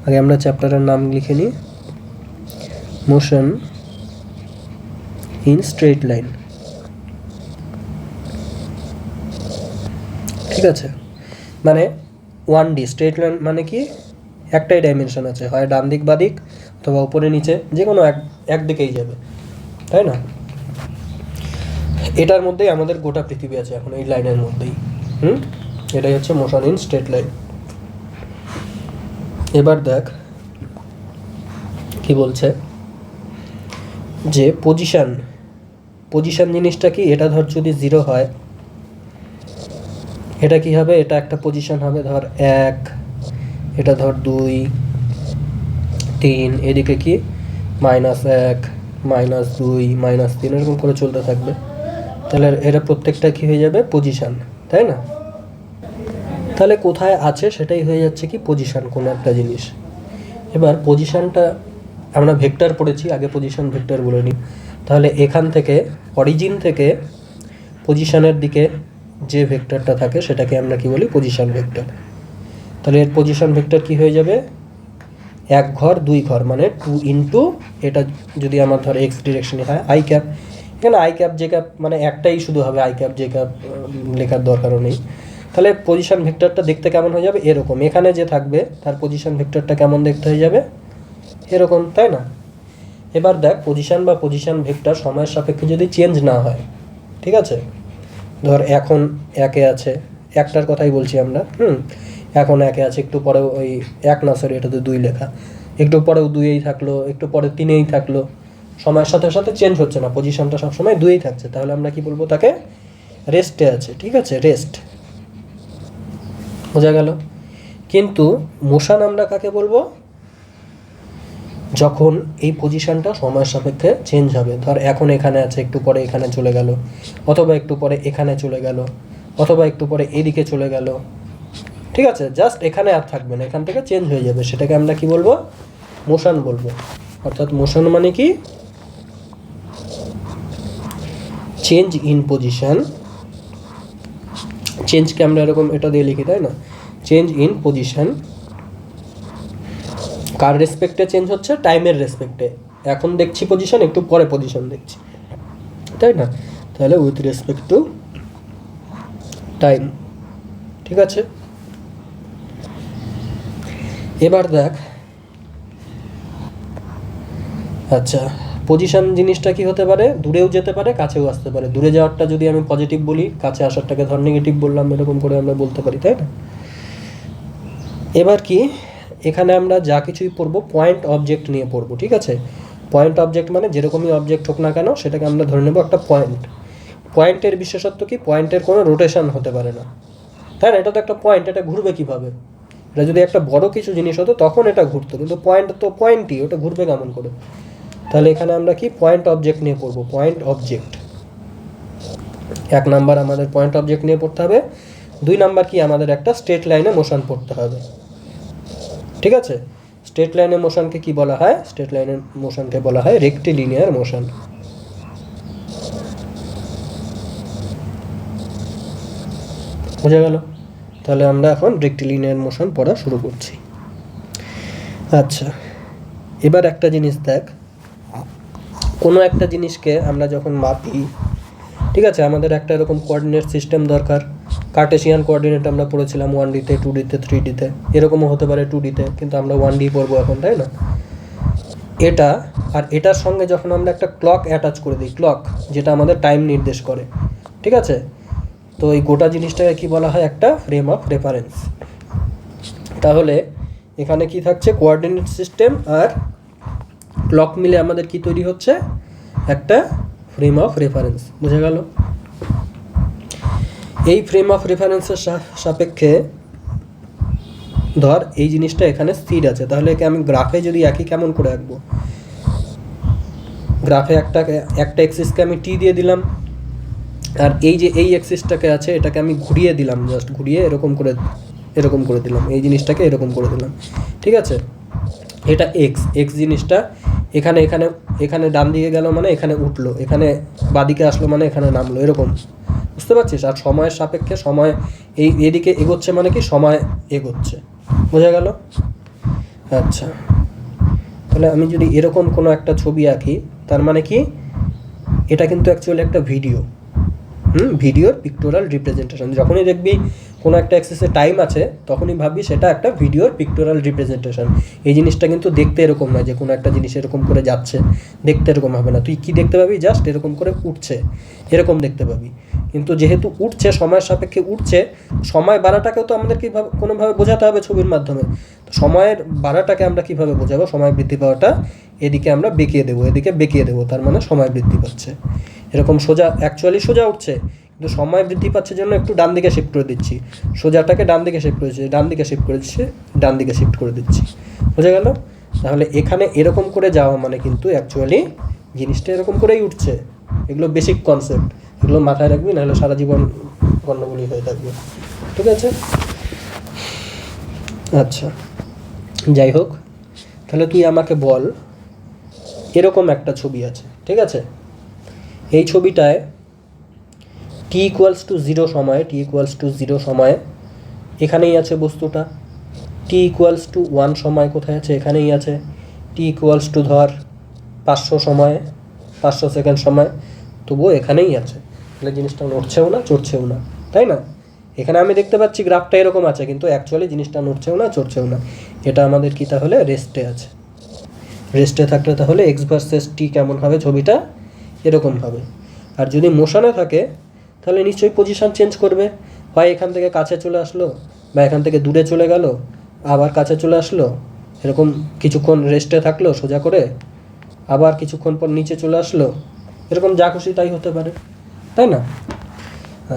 আগে আমরা চ্যাপ্টারের নাম লিখে নিই, মোশন ইন স্ট্রেট লাইন। ঠিক আছে, মানে 1D স্ট্রেট লাইন মানে কি, একটাই ডাইমেনশন আছে, হয় ডান দিক বা দিক অথবা উপরে নিচে, যে কোনো একদিকেই যাবে, তাই না? এটার মধ্যেই আমাদের গোটা পৃথিবী আছে এখন, এই লাইনের মধ্যেই। এটাই হচ্ছে মোশন ইন স্ট্রেট লাইন। এবার দেখ কি বলছে, যে পজিশন জিনিসটা কি, এটা ধর যদি 0 হয়, এটা কি হবে, এটা একটা পজিশন হবে, ধর 1, এটা ধর 2, 3, এদিকে কি -1, -2, -3 এরকম করে চলতে থাকবে। তাহলে এরা প্রত্যেকটা কি হয়ে যাবে, পজিশন, তাই না? তাহলে কোথায় আছে সেটাই হয়ে যাচ্ছে কি পজিশন, কোনো একটা জিনিস। এবার পজিশনটা আমরা ভেক্টর পড়েছি, আগে পজিশন ভেক্টর বলে নিই। তাহলে এখান থেকে অরিজিন থেকে পজিশনের দিকে যে ভেক্টরটা থাকে সেটাকে আমরা কি বলি, পজিশন ভেক্টর। তাহলে এর পজিশন ভেক্টর কি হয়ে যাবে, 1 ঘর 2 ঘর, মানে 2 ইন্টু, এটা যদি আমার ধর এক্স ডিরেকশনে হয় আই ক্যাপ, এখানে আই ক্যাপ জে ক্যাপ মানে একটাই শুধু হবে, আই ক্যাপ জে ক্যাপ লেখার দরকারও নেই। তাহলে পজিশন ভেক্টরটা দেখতে কেমন হয়ে যাবে, এরকম। এখানে যে থাকবে তার পজিশন ভেক্টরটা কেমন দেখতে হয়ে যাবে, এরকম, তাই না? এবার দেখ পজিশন বা পজিশন ভেক্টর সময়ের সাপেক্ষে যদি চেঞ্জ না হয়, ঠিক আছে, ধর এখন 1-এ আছে, একটার কথাই বলছি আমরা, এখন 1-এ আছে, একটু পরে ওই 1 না, সরি এটা তো 2 লেখা, একটু পরেও 2-এই থাকলো, একটু পরে 3-এই থাকলো, সময়ের সাথে সাথে চেঞ্জ হচ্ছে না, পজিশনটা সবসময় 2-এই থাকছে, তাহলে আমরা কি বলবো, তাকে রেস্টে আছে। ঠিক আছে, রেস্ট, বোঝা গেল? কিন্তু মোশন আমরা কাকে বলবো, যখন এই পজিশনটা সময়ের সাপেক্ষে চেঞ্জ হবে, ধর এখন এখানে আছে, একটু পরে এখানে চলে গেল, অথবা একটু পরে এখানে চলে গেল, অথবা একটু পরে এদিকে চলে গেল, ঠিক আছে, জাস্ট এখানে আর থাকবে না, এখান থেকে চেঞ্জ হয়ে যাবে, সেটাকে আমরা কি বলবো, মোশন বলবো। অর্থাৎ মোশন মানে কি, চেঞ্জ ইন পজিশন, চেঞ্জকে আমরা এরকম এটা দিয়ে লিখি, তাই না, চেঞ্জ ইন পজিশন, কার রেসপেক্টে চেঞ্জ হচ্ছে, টাইমের রেসপেক্টে। এখন দেখছি পজিশন, একটু পরে পজিশন দেখছি, তাই না? তাহলে উইথ রেসপেক্ট টু টাইম। ঠিক আছে, এবার দেখ, আচ্ছা পজিশন জিনিসটা কি হতে পারে, দূরেও যেতে পারে, কাছেও আসতে পারে। দূরে যাওয়ারটা যদি আমি পজিটিভ বলি, কাছে আসারটাকে ধর নেগেটিভ বললাম, এরকম করে আমরা বলতে পারি, তাই না? এবার কি, এখানে আমরা যা কিছুই পড়বো পয়েন্ট অবজেক্ট নিয়ে পড়বো, ঠিক আছে? পয়েন্ট অবজেক্ট মানে যেরকমই অবজেক্ট হোক না কেন, সেটাকে আমরা ধরে নেবো একটা পয়েন্ট। পয়েন্টের বিশেষত্ব কি, পয়েন্টের কোনো রোটেশন হতে পারে না, তাই না? এটা তো একটা পয়েন্ট, এটা ঘুরবে কীভাবে? এটা যদি একটা বড় কিছু জিনিস হতো তখন এটা ঘুরতো, কিন্তু পয়েন্ট তো পয়েন্টই, ওটা ঘুরবে কেমন করে? তাহলে এখানে আমরা কি পয়েন্ট অবজেক্ট নিয়ে পড়বো, পয়েন্ট অবজেক্ট। 1 নাম্বার আমাদের পয়েন্ট অবজেক্ট নিয়ে পড়তে হবে। 2 নাম্বার কি, আমাদের একটা স্ট্রেট লাইনে মোশন পড়তে হবে, ঠিক আছে? স্ট্রেট লাইনের মোশনকে কি বলা হয়, স্ট্রেট লাইনের মোশনকে বলা হয় রেক্টিলিনিয়ার মোশন। বোঝা গেল? তাহলে আমরা এখন রেক্টিলিনিয়ার মোশন পড়া শুরু করছি। আচ্ছা, এবার একটা জিনিস দেখ, কোনো একটা জিনিসকে আমরা যখন মাপি, ঠিক আছে, আমাদের একটা এরকম কোঅর্ডিনেট সিস্টেম দরকার। কার্টেশিয়ান কোঅর্ডিনেট আমরা পড়েছিলাম 1Dতে, 2Dতে, 3Dতে, এরকমও হতে পারে 2Dতে, কিন্তু আমরা 1D পড়বো এখন, তাই না? এটা আর এটার সঙ্গে যখন আমরা একটা ক্লক অ্যাটাচ করে দিই, ক্লক যেটা আমাদের টাইম নির্দেশ করে, ঠিক আছে, তো এই গোটা জিনিসটাকে কি বলা হয়, একটা ফ্রেম অফ রেফারেন্স। তাহলে এখানে কি থাকছে, কোঅর্ডিনেট সিস্টেম আর ক্লক মিলে আমাদের কি তৈরি হচ্ছে, একটা ফ্রেম অফ রেফারেন্স। বুঝে গেল? এই ফ্রেম অফ রেফারেন্সের সাপেক্ষে ধর এই জিনিসটা এখানে স্থির আছে, তাহলে একে আমি গ্রাফে যদি একই কেমন করে আঁকবো, গ্রাফে একটা এক্সিসকে আমি টি দিয়ে দিলাম, আর এই যে এই এক্সিসটাকে আছে এটাকে আমি ঘুরিয়ে দিলাম, জাস্ট ঘুরিয়ে এরকম করে দিলাম, এই জিনিসটাকে এরকম করে দিলাম, ঠিক আছে? এটা এক্স জিনিসটা এখানে এখানে এখানে ডান দিকে গেল মানে এখানে উঠলো, এখানে বাদিকে আসলো মানে এখানে নামলো, এরকম। বুঝতে পারছিস? আর সময়ের সাপেক্ষে এদিকে এগোচ্ছে মানে কি, সময় এগোচ্ছে। বোঝা গেল? আচ্ছা, তাহলে আমি যদি এরকম কোনো একটা ছবি আঁকি, তার মানে কি এটা কিন্তু অ্যাকচুয়ালি একটা ভিডিও, ভিডিওর পিক্টোরাল রিপ্রেজেন্টেশন। যখনই দেখবি কোনো একটা অ্যাক্সেসে টাইম আছে, তখনই ভাববি সেটা একটা ভিডিওর পিক্টোরাল রিপ্রেজেন্টেশন। এই জিনিসটা কিন্তু দেখতে এরকম নয় যে কোনো একটা জিনিস এরকম করে যাচ্ছে, দেখতে এরকম হবে না। তুই কি দেখতে পাবি? জাস্ট এরকম করে উঠছে, এরকম দেখতে পাবি। কিন্তু যেহেতু উঠছে, সময়ের সাপেক্ষে উঠছে, সময় বাড়াটাকেও তো আমাদের কীভাবে কোনোভাবে বোঝাতে হবে ছবির মাধ্যমে। তো সময়ের বাড়াটাকে আমরা কীভাবে বোঝাবো? সময় বৃদ্ধি পাওয়াটা এদিকে আমরা বেঁকিয়ে দেবো, এদিকে বেঁকিয়ে দেবো, তার মানে সময় বৃদ্ধি পাচ্ছে। এরকম সোজা, অ্যাকচুয়ালি সোজা উঠছে, কিন্তু সময় বৃদ্ধি পাচ্ছে জন্য একটু ডান দিকে শিফট করে দিচ্ছি। সোজাটাকে ডান দিকে শিফট করেছি, ডান দিকে শিফট করে দিচ্ছি, ডান দিকে শিফট করে দিচ্ছি। বোঝা গেল? তাহলে এখানে এরকম করে যাওয়া মানে কিন্তু অ্যাকচুয়ালি জিনিসটা এরকম করেই উঠছে। এগুলো বেসিক কনসেপ্ট, এগুলো মাথায় রাখবি, নাহলে সারা জীবন গণ্ডগোলই হয়ে থাকবে। ঠিক আছে? আচ্ছা, যাই হোক, তাহলে তুই আমাকে বল, এরকম একটা ছবি আছে, ঠিক আছে? এই ছবিটায় t=0 সময়ে, t=0 সময়ে এখানেই আছে বস্তুটা। t=1 সময় কোথায় আছে? এখানেই আছে। ধর 500 সময়ে, 500 সেকেন্ড সময়, তবুও এখানেই আছে। তাহলে জিনিসটা নড়ছেও না, চড়ছেও না, তাই না? এখানে আমি দেখতে পাচ্ছি গ্রাফটা এরকম আছে, কিন্তু অ্যাকচুয়ালি জিনিসটা নড়ছেও না, চড়ছেও না। এটা আমাদের কি তাহলে রেস্টে আছে। রেস্টে থাকলে তাহলে এক্স ভার্সেস টি কেমন হবে? ছবিটা এরকম হবে। আর যদি মোশনে থাকে তাহলে নিশ্চয়ই পজিশন চেঞ্জ করবে। হয় এখান থেকে কাছে চলে আসলো, বা এখান থেকে দূরে চলে গেল, আবার কাছে চলে আসলো, এরকম কিছুক্ষণ রেস্টে থাকলো সোজা করে, আবার কিছুক্ষণ পর নিচে চলে আসলো, এরকম যা খুশি তাই হতে পারে, তাই না?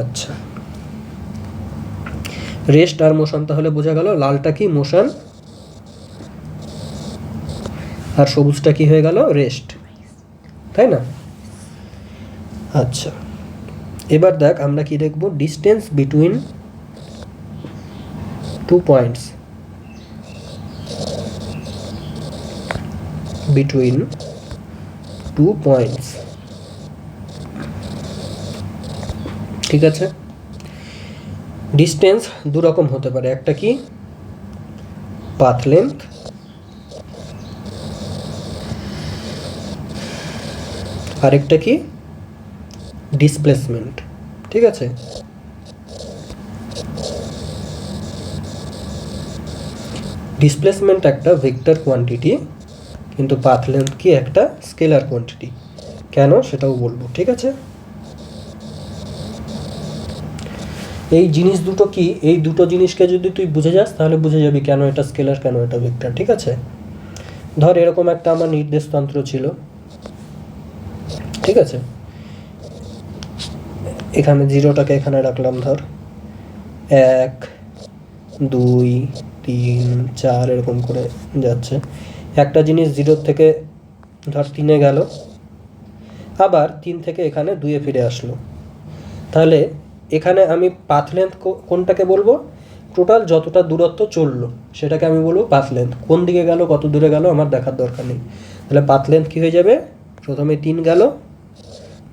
আচ্ছা, রেস্ট আর মোশন তাহলে বোঝা গেল। লালটা কি? মোশন, আর সবুজটা কি হয়ে গেল? রেস্ট, তাই না? আচ্ছা, এবার দেখ আমরা কি দেখব? Distance between two points, between two points, ঠিক আছে? ডিস্টেন্স দু রকম হতে পারে, একটা কি পাথ লেন্থ, আরেকটা কি ডিসপ্লেসমেন্ট, ঠিক আছে? ডিসপ্লেসমেন্ট একটা ভেক্টর কোয়ান্টিটি, কিন্তু পাথ লেন্থ কি একটা স্কেলার কোয়ান্টিটি। কেন সেটাও বলবো, ঠিক আছে? এই জিনিস দুটো কি, এই দুটো জিনিসকে যদি তুই বুঝে যাস তাহলে বুঝে যাবি কেন এটা স্কেলার, কেন এটা ভেক্টর, ঠিক আছে? ধর এরকম একটা আমার নির্দেশতন্ত্র ছিল, ঠিক আছে? এখানে জিরোটাকে এখানে রাখলাম, ধর 1 2 3 4 এরকম করে যাচ্ছে। একটা জিনিস 0 থেকে ধর 3-এ গেল, আবার 3 থেকে এখানে 2-এ ফিরে আসলো। তাহলে এখানে আমি পাথ লেন্থ কোনটাকে বলবো? টোটাল যতটা দূরত্ব চললো সেটাকে আমি বলবো পাথ লেন্থ। কোন দিকে গেল, কত দূরে গেল আমার দেখার দরকার নেই। তাহলে পাথ লেন্থ কী হয়ে যাবে? প্রথমে 3 গেল,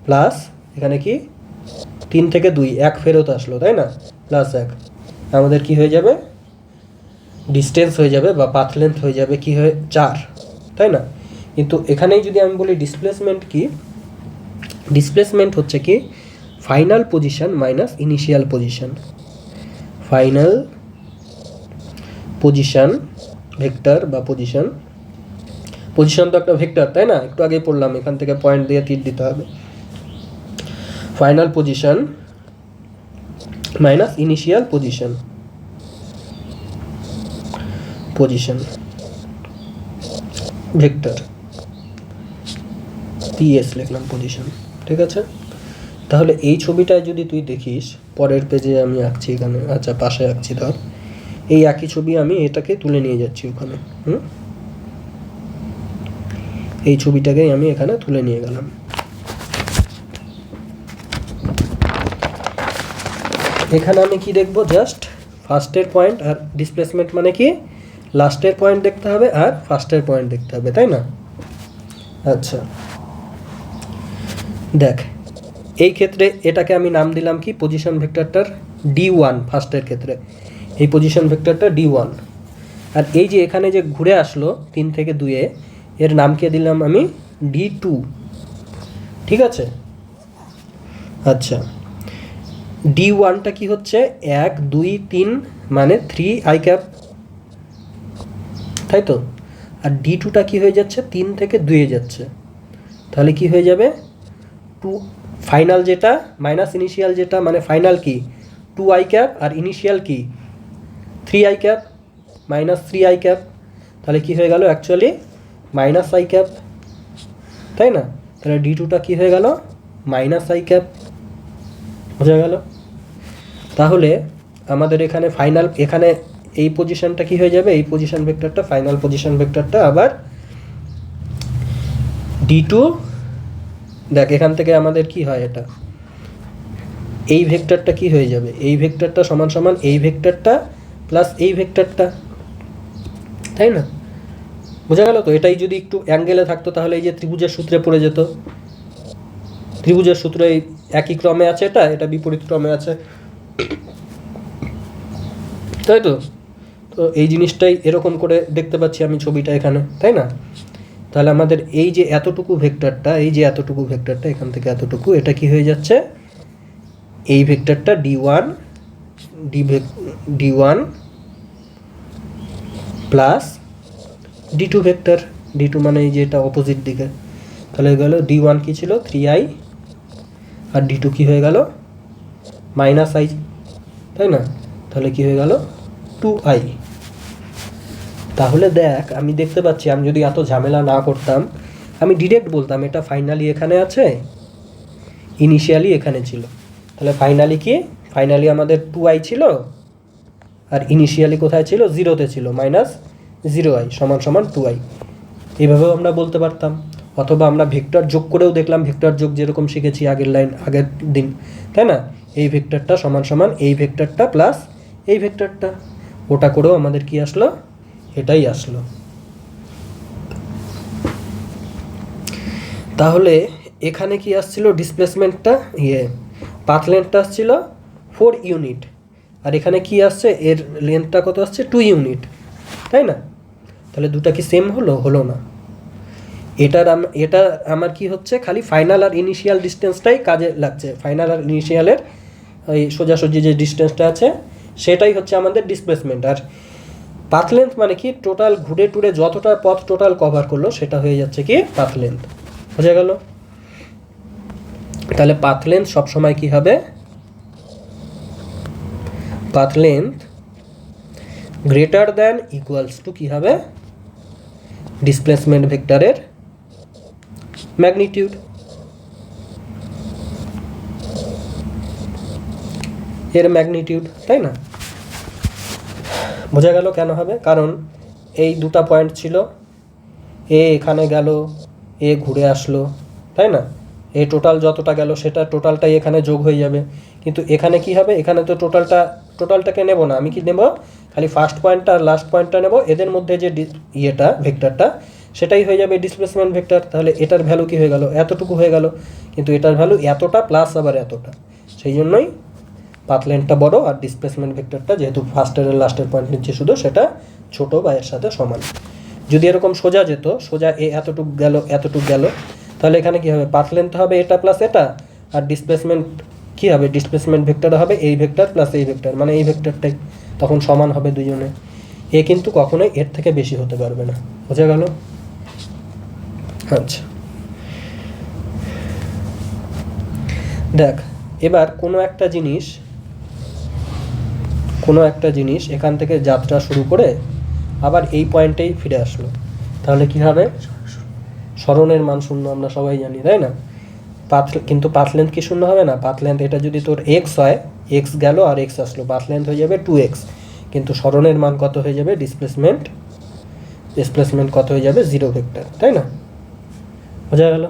প্লাস এখানে কি 3 থেকে 2 1 ফেরত আসলো, তাই না? প্লাস 1, আমাদের কি হয়ে যাবে? ডিস্টেন্স হয়ে যাবে, বা পাথ লেন্থ হয়ে যাবে কি হয়ে 4, তাই না? কিন্তু এখানেই যদি আমি বলি ডিসপ্লেসমেন্ট কি, ডিসপ্লেসমেন্ট হচ্ছে কি final position minus initial position. Final position vector বা পজিশন, পজিশন তো একটা ভেক্টর, তাই না? একটু আগেই পড়লাম, এখান থেকে পয়েন্ট দিয়ে তীর দিতে হবে। Final position minus initial position, position vector, PS লিখলাম পজিশন, ঠিক আছে? তাহলে এই ছবিটায় যদি তুই দেখিস, পরের পেজে আমি আঁকছি এখানে, আচ্ছা পাশে আঁকছি, ধর এই একই ছবি আমি এটাকে তুলে নিয়ে যাচ্ছি ওখানে, এই ছবিটাকেই আমি এখানে তুলে নিয়ে গেলাম। এখানে আমি কি দেখবো? জাস্ট ফার্স্টের পয়েন্ট, আর ডিসপ্লেসমেন্ট মানে কি লাস্টের পয়েন্ট দেখতে হবে আর ফার্স্টের পয়েন্ট দেখতে হবে, তাই না? আচ্ছা, দেখ এই ক্ষেত্রে এটাকে আমি নাম দিলাম কি পজিশন ভেক্টরটার D1 ফার্স্টের ক্ষেত্রে, এই পজিশন ভেক্টরটা D1। আর এই যে এখানে যে ঘুরে আসলো 3 থেকে 2-এ, এর নামকে দিলাম আমি D2, ঠিক আছে। আচ্ছা, D1টা কি হচ্ছে 1 2 3 মানে 3i ক্যাপ, তাই তো। আর D2টা কি হয়ে যাচ্ছে 3 থেকে 2-এ যাচ্ছে, তাহলে কি হয়ে যাবে 2 ফাইনাল যেটা মাইনাস ইনিশিয়াল যেটা, মানে ফাইনাল কি 2i ক্যাপ আর ইনিশিয়াল কি 3i cap, minus 3i cap, তাহলে কি হয়ে গেল অ্যাকচুয়ালি মাইনাস i ক্যাপ, তাই না। তাহলে D2টা কি হয়ে গেল মাইনাস i ক্যাপ, বোঝা গেল। তাহলে আমাদের এখানে ফাইনাল, এখানে এই পজিশনটা কি হয়ে যাবে, এই পজিশন ভেক্টরটা ফাইনাল পজিশন ভেক্টরটা আবার D2, দেখ এখান থেকে আমাদের কি হয়, এটা এই ভেক্টরটা কি হয়ে যাবে, এই ভেক্টরটা সমান সমান এই ভেক্টরটা প্লাস এই ভেক্টরটা, তাই না। বোঝা গেল তো। এটাই যদি একটু অ্যাঙ্গেলে থাকতো তাহলে এই যে ত্রিভুজের সূত্রে পড়ে যেত, ত্রিভুজের সূত্রে একই ক্রমে আছে, এটা এটা বিপরীত ক্রমে আছে, তাই তো। তো এই জিনিসটাই এরকম করে দেখতে পাচ্ছি আমি ছবিটা এখানে, তাই না। তাহলে আমাদের এই যে এতটুকু ভেক্টরটা, এই যে এতটুকু ভেক্টরটা এখান থেকে এতটুকু, এটা কি হয়ে যাচ্ছে এই ভেক্টরটা D1 plus D2 vector, D2 মানে এই যে এটা অপোজিট দিকে, তাহলে গেল D1 কি ছিল 3i আর D2 কি হয়ে গেল মাইনাস i, তাই না। তাহলে কি হয়ে গেল 2i। তাহলে দেখ আমি দেখতে পাচ্ছি, আমি যদি এত ঝামেলা না করতাম আমি ডিরেক্ট বলতাম এটা ফাইনালি এখানে আছে, ইনিশিয়ালি এখানে ছিল, তাহলে ফাইনালি কি, ফাইনালি আমাদের 2i ছিল আর ইনিশিয়ালি কোথায় ছিল 0-তে ছিল, মাইনাস 0i সমান সমান 2i, এইভাবেও আমরা বলতে পারতাম। অথবা আমরা ভেক্টর যোগ করেও দেখলাম, ভেক্টর যোগ যেরকম শিখেছি আগের দিন, তাই না। এই ভেক্টরটা সমান সমান এই ভেক্টরটা প্লাস এই ভেক্টরটা, ওটা করেও আমাদের কি আসলো, এটাই আসলো। তাহলে এখানে কি আসছিল ডিসপ্লেসমেন্টটা, পাথ লেন্থটা আসছিল 4 ইউনিট, আর এখানে কি আসছে এর লেন্থটা কত আসছে 2 ইউনিট, তাই না। তাহলে দুটা কি সেম হলো, হলো না। এটা আমার কি হচ্ছে খালি ফাইনাল আর ইনিশিয়াল ডিস্টেন্সটাই কাজে লাগছে, ফাইনাল আর ইনিশিয়ালের ওই সোজাসুজি যে ডিস্টেন্সটা আছে সেটাই হচ্ছে আমাদের ডিসপ্লেসমেন্ট। আর পাথ লেন্থ মানে কি টোটাল ঘুরে টুরে যতটা পথ টোটাল কভার করলো সেটা হয়ে যাচ্ছে কি পাথ লেন্থ, বোঝা গেল। তাহলে পাথ লেন্থ সবসময় কি হবে, path length greater than equals to কি হবে ডিসপ্লেসমেন্ট ভেক্টরের ম্যাগনিটিউড, এর ম্যাগনিটিউড, তাই না। বোঝা গেল কেন হবে, কারণ এই দুটা পয়েন্ট ছিল, এ এখানে গেল, এ ঘুরে আসলো, তাই না। এ টোটাল যতটা গেল সেটা টোটালটাই এখানে যোগ হয়ে যাবে, কিন্তু এখানে কি হবে, এখানে তো টোটালটাকে নেব না, আমি কি নেব খালি ফার্স্ট পয়েন্টটা আর লাস্ট পয়েন্টটা নেব, এদের মধ্যে যে ভেক্টরটা সেটাই হয়ে যাবে ডিসপ্লেসমেন্ট ভেক্টর। তাহলে এটার ভ্যালু কি হয়ে গেল, এতটুকু হয়ে গেল, কিন্তু এটার ভ্যালু এতটা প্লাস আবার এতটা, সেই জন্যই পাথ লেন্থটা বড় আর ডিসপ্লেসমেন্ট ভেক্টরটা যেহেতু ফার্স্টের আর লাস্টের পয়েন্ট নিচ্ছে শুধু, সেটা ছোট বা এর সাথে সমান। যদি এরকম সোজা যেত, সোজা এতটুক গেল, তাহলে এখানে কি হবে পাথ লেন্থ হবে এটা প্লাস এটা, আর ডিসপ্লেসমেন্ট কি হবে, ডিসপ্লেসমেন্ট ভেক্টর হবে এই ভেক্টর প্লাস এই ভেক্টর, মানে এই ভেক্টরটাই তখন সমান হবে দুজনে। এ কিন্তু কখনোই এর থেকে বেশি হতে পারবে না, বোঝা গেল। আচ্ছা দেখ, এবার কোনো একটা জিনিস এখান থেকে যাত্রা শুরু করে আবার এই পয়েন্টেই ফিরে আসলো, তাহলে কি হবে সরণের মান শূন্য, আমরা সবাই জানি, তাই না। কিন্তু পাথ লেন্থ কি শূন্য হবে না, পাথ লেন্থ এটা যদি তোর এক্স হয়, এক্স গেল আর এক্স আসলো, পাথ লেন্থ হয়ে যাবে 2x, কিন্তু সরণের মান কত হয়ে যাবে, ডিসপ্লেসমেন্ট কত হয়ে যাবে 0 ভেক্টর, তাই না। বোঝা গেল।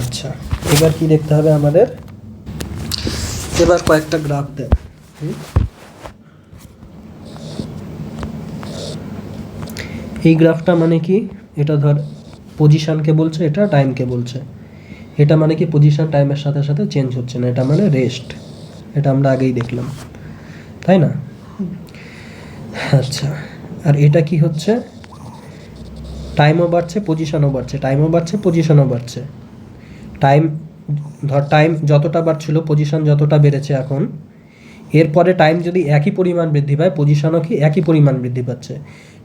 আচ্ছা এবার কি দেখতে হবে আমাদের, এবার কয়েকটা গ্রাফ দেখ। এই গ্রাফটা মানে কি, এটা ধর পজিশনকে বলছে, এটা টাইমকে বলছে, এটা মানে কি পজিশন টাইমের সাথে সাথে চেঞ্জ হচ্ছে না, এটা মানে রেস্ট, এটা আমরা আগেই দেখলাম, তাই না। আচ্ছা, আর এটা কি হচ্ছে, টাইমও বাড়ছে পজিশনও বাড়ছে, টাইমও বাড়ছে পজিশনও বাড়ছে। টাইম ধর টাইম যতটা বাড়ছিল পজিশন যতটা বেড়েছে এখন, এরপরে টাইম যদি একই পরিমাণ বৃদ্ধি পায় পজিশনও কি একই পরিমাণ বৃদ্ধি পাচ্ছে।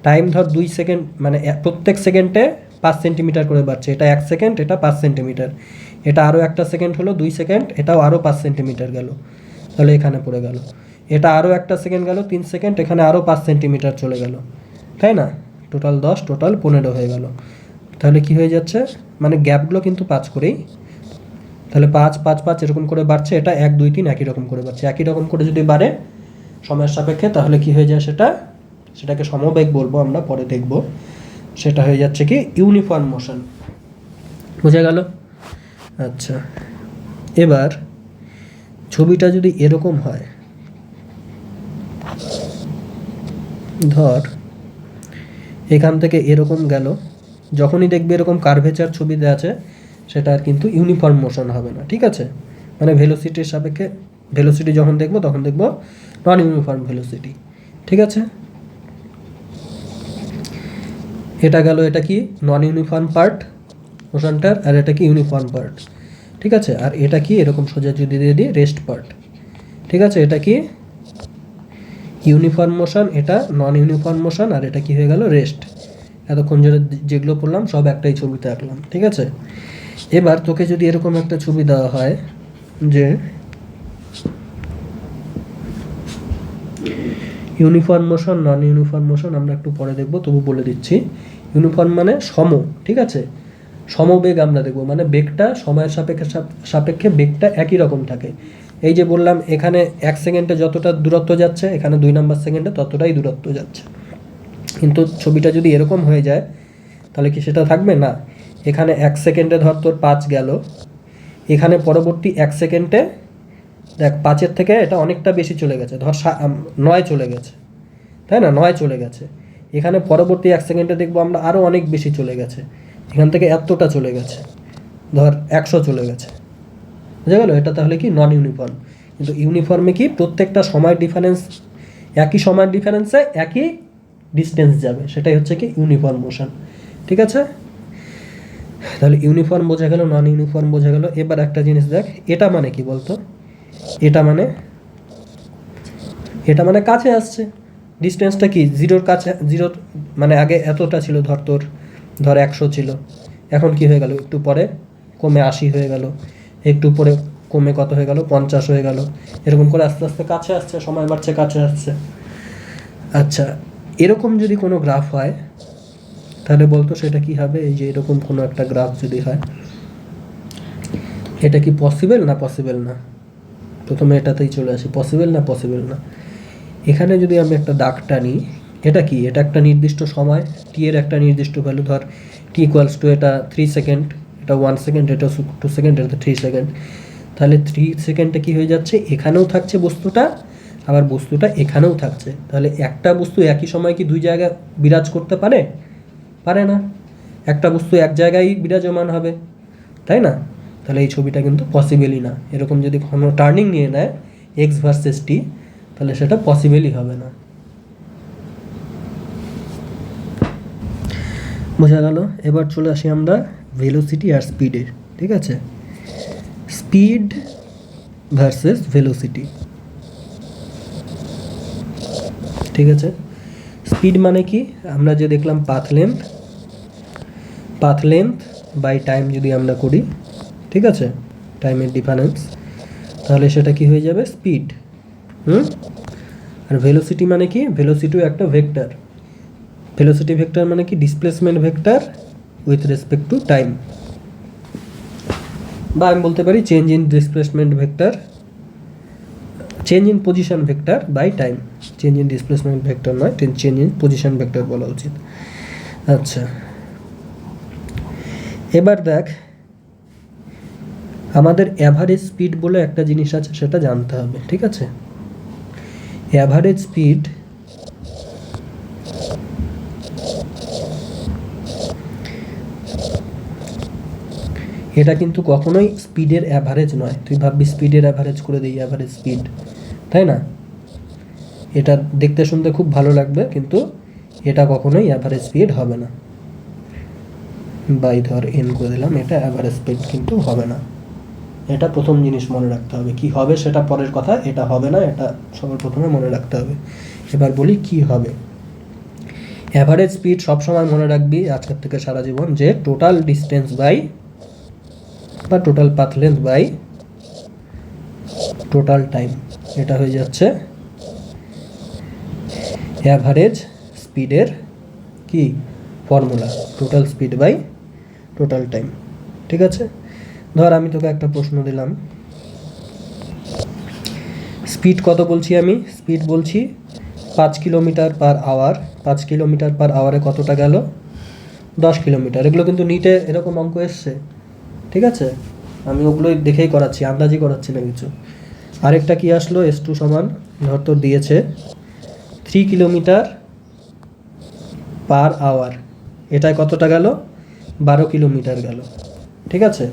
টাইম ধর 2 সেকেন্ড মানে প্রত্যেক সেকেন্ডে 5 সেন্টিমিটার করে বাড়ছে, এটা 1 সেকেন্ড, এটা 5 সেন্টিমিটার, এটা আরও একটা সেকেন্ড হলো 2 সেকেন্ড, এটাও আরও 5 সেন্টিমিটার গেল, তাহলে এখানে পড়ে গেল। এটা আরও একটা সেকেন্ড গেল 3 সেকেন্ড, এখানে আরও 5 সেন্টিমিটার চলে গেল, তাই না? টোটাল 10, টোটাল 15 হয়ে গেল। তাহলে কি হয়ে যাচ্ছে, মানে গ্যাপগুলো কিন্তু 5 করেই, তাহলে 5 5 5 এরকম করে বাড়ছে, এটা 1 2 3 একই রকম করে বাড়ছে। একই রকম করে যদি বাড়ে সময়ের সাপেক্ষে তাহলে কি হয়ে যায়, সেটাকে সমবেগ বলবো আমরা, পরে দেখব। সেটা হয়ে যাচ্ছে কি ইউনিফর্ম মোশন। বোঝা গেল? আচ্ছা, এবার ছবিটা যদি এরকম হয়, ধর এখান থেকে এরকম গেল, যখনই দেখবে এরকম কার্ভেচার ছবিতে আছে সেটা আর কিন্তু ইউনিফর্ম মোশন হবে না, ঠিক আছে? মানে ভেলোসিটির সাপেক্ষে, ভেলোসিটি যখন দেখবো তখন দেখবো নন ইউনিফর্ম ভেলোসিটি, ঠিক আছে? এটা গেল, এটা কি নন ইউনিফর্ম পার্ট মোশনটার, আর এটা কি ইউনিফর্ম পার্ট, ঠিক আছে? আর এটা কি এরকম সোজা যদি দিয়ে দিই রেস্ট পার্ট, ঠিক আছে? এটা কি ইউনিফর্ম মোশন, এটা নন ইউনিফর্ম মোশন, আর এটা কি হয়ে গেল রেস্ট। এতক্ষণ যেগুলো পড়লাম সব একটাই ছবিতে আঁকলাম, ঠিক আছে? এবার তোকে যদি এরকম একটা ছবি দেওয়া হয় যে ইউনিফর্ম মোশন নন ইউনিফর্ম মোশন আমরা একটু পরে দেখবো, তবু বলে দিচ্ছি। ইউনিফর্ম মানে সম, ঠিক আছে? সমবেগ আমরা দেখবো, মানে বেগটা সময়ের সাপেক্ষে বেগটা একই রকম থাকে। এই যে বললাম এখানে 1 সেকেন্ডে যতটা দূরত্ব যাচ্ছে এখানে 2 নাম্বার সেকেন্ডে ততটাই দূরত্ব যাচ্ছে, কিন্তু ছবিটা যদি এরকম হয়ে যায় তাহলে কি সেটা থাকবে না? এখানে 1 সেকেন্ডে ধর তোর 5 গেল, এখানে পরবর্তী 1 সেকেন্ডে দেখ 5-এর থেকে এটা অনেকটা বেশি চলে গেছে, ধর 9 চলে গেছে, তাই না? 9 চলে গেছে। এখানে পরবর্তী 1 সেকেন্ডে দেখবো আমরা আরও অনেক বেশি চলে গেছে, এখান থেকে এতটা চলে গেছে, ধর 100 চলে গেছে। বুঝা গেল? এটা তাহলে কি নন ইউনিফর্ম। কিন্তু ইউনিফর্মে কি প্রত্যেকটা সময়ের ডিফারেন্স, একই সময়ের ডিফারেন্সে একই ডিস্টেন্স যাবে, সেটাই হচ্ছে কি ইউনিফর্ম মোশন, ঠিক আছে? তাহলে ইউনিফর্ম বোঝা গেল, নন ইউনিফর্ম বোঝা গেল। এবার একটা জিনিস দেখ, এটা মানে কি বলতো? এটা মানে কাছে আসছে, ডিস্টেন্সটা কি জিরোর কাছে, জিরোর মানে আগে এতটা ছিল, ধর 100 ছিল, এখন কি হয়ে গেল, একটু পরে কমে 80 হয়ে গেল, একটু পরে কমে কত হয়ে গেল 50 হয়ে গেল, এরকম করে আস্তে আস্তে কাছে আসছে, সময় বাড়ছে, কাছে আসছে। আচ্ছা, এরকম যদি কোনো গ্রাফ হয় তাহলে বলতো সেটা কি হবে? এই যে এরকম কোনো একটা গ্রাফ যদি হয়, এটা কি পসিবল না পসিবল না? প্রথমে এটাতেই চলে আসি, পসিবল না পসিবল না। এখানে যদি আমি একটা দাগ টানি, এটা কি, এটা একটা নির্দিষ্ট সময়, টি এর একটা নির্দিষ্ট ভ্যালু, ধর টি ইকুয়ালস টু এটা 3 সেকেন্ড, এটা 1 সেকেন্ড, এটা 2 সেকেন্ড, এটা 3 সেকেন্ড। তাহলে 3 সেকেন্ডে কি হয়ে যাচ্ছে, এখানেও থাকছে বস্তুটা, আবার বস্তুটা এখানেও থাকছে। তাহলে একটা বস্তু একই সময় কি 2 জায়গায় বিরাজ করতে পারে? পারে না। একটা বস্তু এক জায়গায় বিরাজমান হবে, তাই না? তাহলে এই ছবিটা কিন্তু পসিবলই না। এরকম যদি কোনো টার্নিং নিয়ে নেয় এক্স ভার্সেস টি, তাহলে সেটা পসিবলই হবে না। বোঝা গেল? এবার চলে আসি আমরা ভেলোসিটি আর স্পিডের, ঠিক আছে? স্পিড ভার্সেস ভেলোসিটি, ঠিক আছে? স্পিড মানে কি, আমরা যে দেখলাম পাথ লেন্থ বাই টাইম যদি আমরা করি, ঠিক আছে, টাইমের ডিফারেন্স, তাহলে সেটা কি হয়ে যাবে স্পিড। আর ভেলোসিটি মানে কি, ভেলোসিটিও একটা ভেক্টর। ভেলোসিটি ভেক্টর মানে কি displacement vector with respect to time, বা আমি বলতে পারি change in displacement vector, change in position vector by time. Change in displacement vector নয়, চেঞ্জ ইন পজিশন ভেক্টর বলা উচিত। আচ্ছা, এবার দেখ আমাদের অ্যাভারেজ স্পিড বলে একটা জিনিস আছে, সেটা জানতে হবে, ঠিক আছে? অ্যাভারেজ স্পিড এটা কিন্তু কখনোই স্পিডের অ্যাভারেজ নয়। তুই ভাববি স্পিডের অ্যাভারেজ করে দিই অ্যাভারেজ স্পিড, তাই না? এটা দেখতে শুনতে খুব ভালো লাগবে, কিন্তু এটা কখনোই অ্যাভারেজ স্পিড হবে না। বাই ধর এন করে দিলাম, এটা অ্যাভারেজ স্পিড কিন্তু হবে না। এটা প্রথম জিনিস মনে রাখতে হবে। কি হবে সেটা পরের কথা, এটা হবে না, এটা সবার প্রথমে মনে রাখতে হবে। এবার বলি কি হবে। অ্যাভারেজ স্পিড সবসময় মনে রাখবি আজকের থেকে সারা জীবন, যে টোটাল ডিস্টেন্স বাই বা total path length by total time, এটা হয়ে যাচ্ছে অ্যাভারেজ স্পিডের কি formula, total speed by total time. ঠিক আছে, ধর আমি তোকে একটা প্রশ্ন দিলাম, স্পিড কত বলছি আমি? স্পিড বলছি 5 kilometre per hour. 5 kilometre per আওয়ারে কতটা গেল? 10 কিলোমিটার। এগুলো কিন্তু নিটে এরকম অঙ্ক এসছে, ঠিক আছে? আমি ওগুলোই দেখেই করাচ্ছি, আন্দাজি করাচ্ছি না কিছু। আরেকটা কি আসলো, S2 সমান, ধর তোর দিয়েছে 3 কিলোমিটার পার আওয়ার, এটায় কতটা গেল? 12 কিলোমিটার গেল। ঠিক আছে,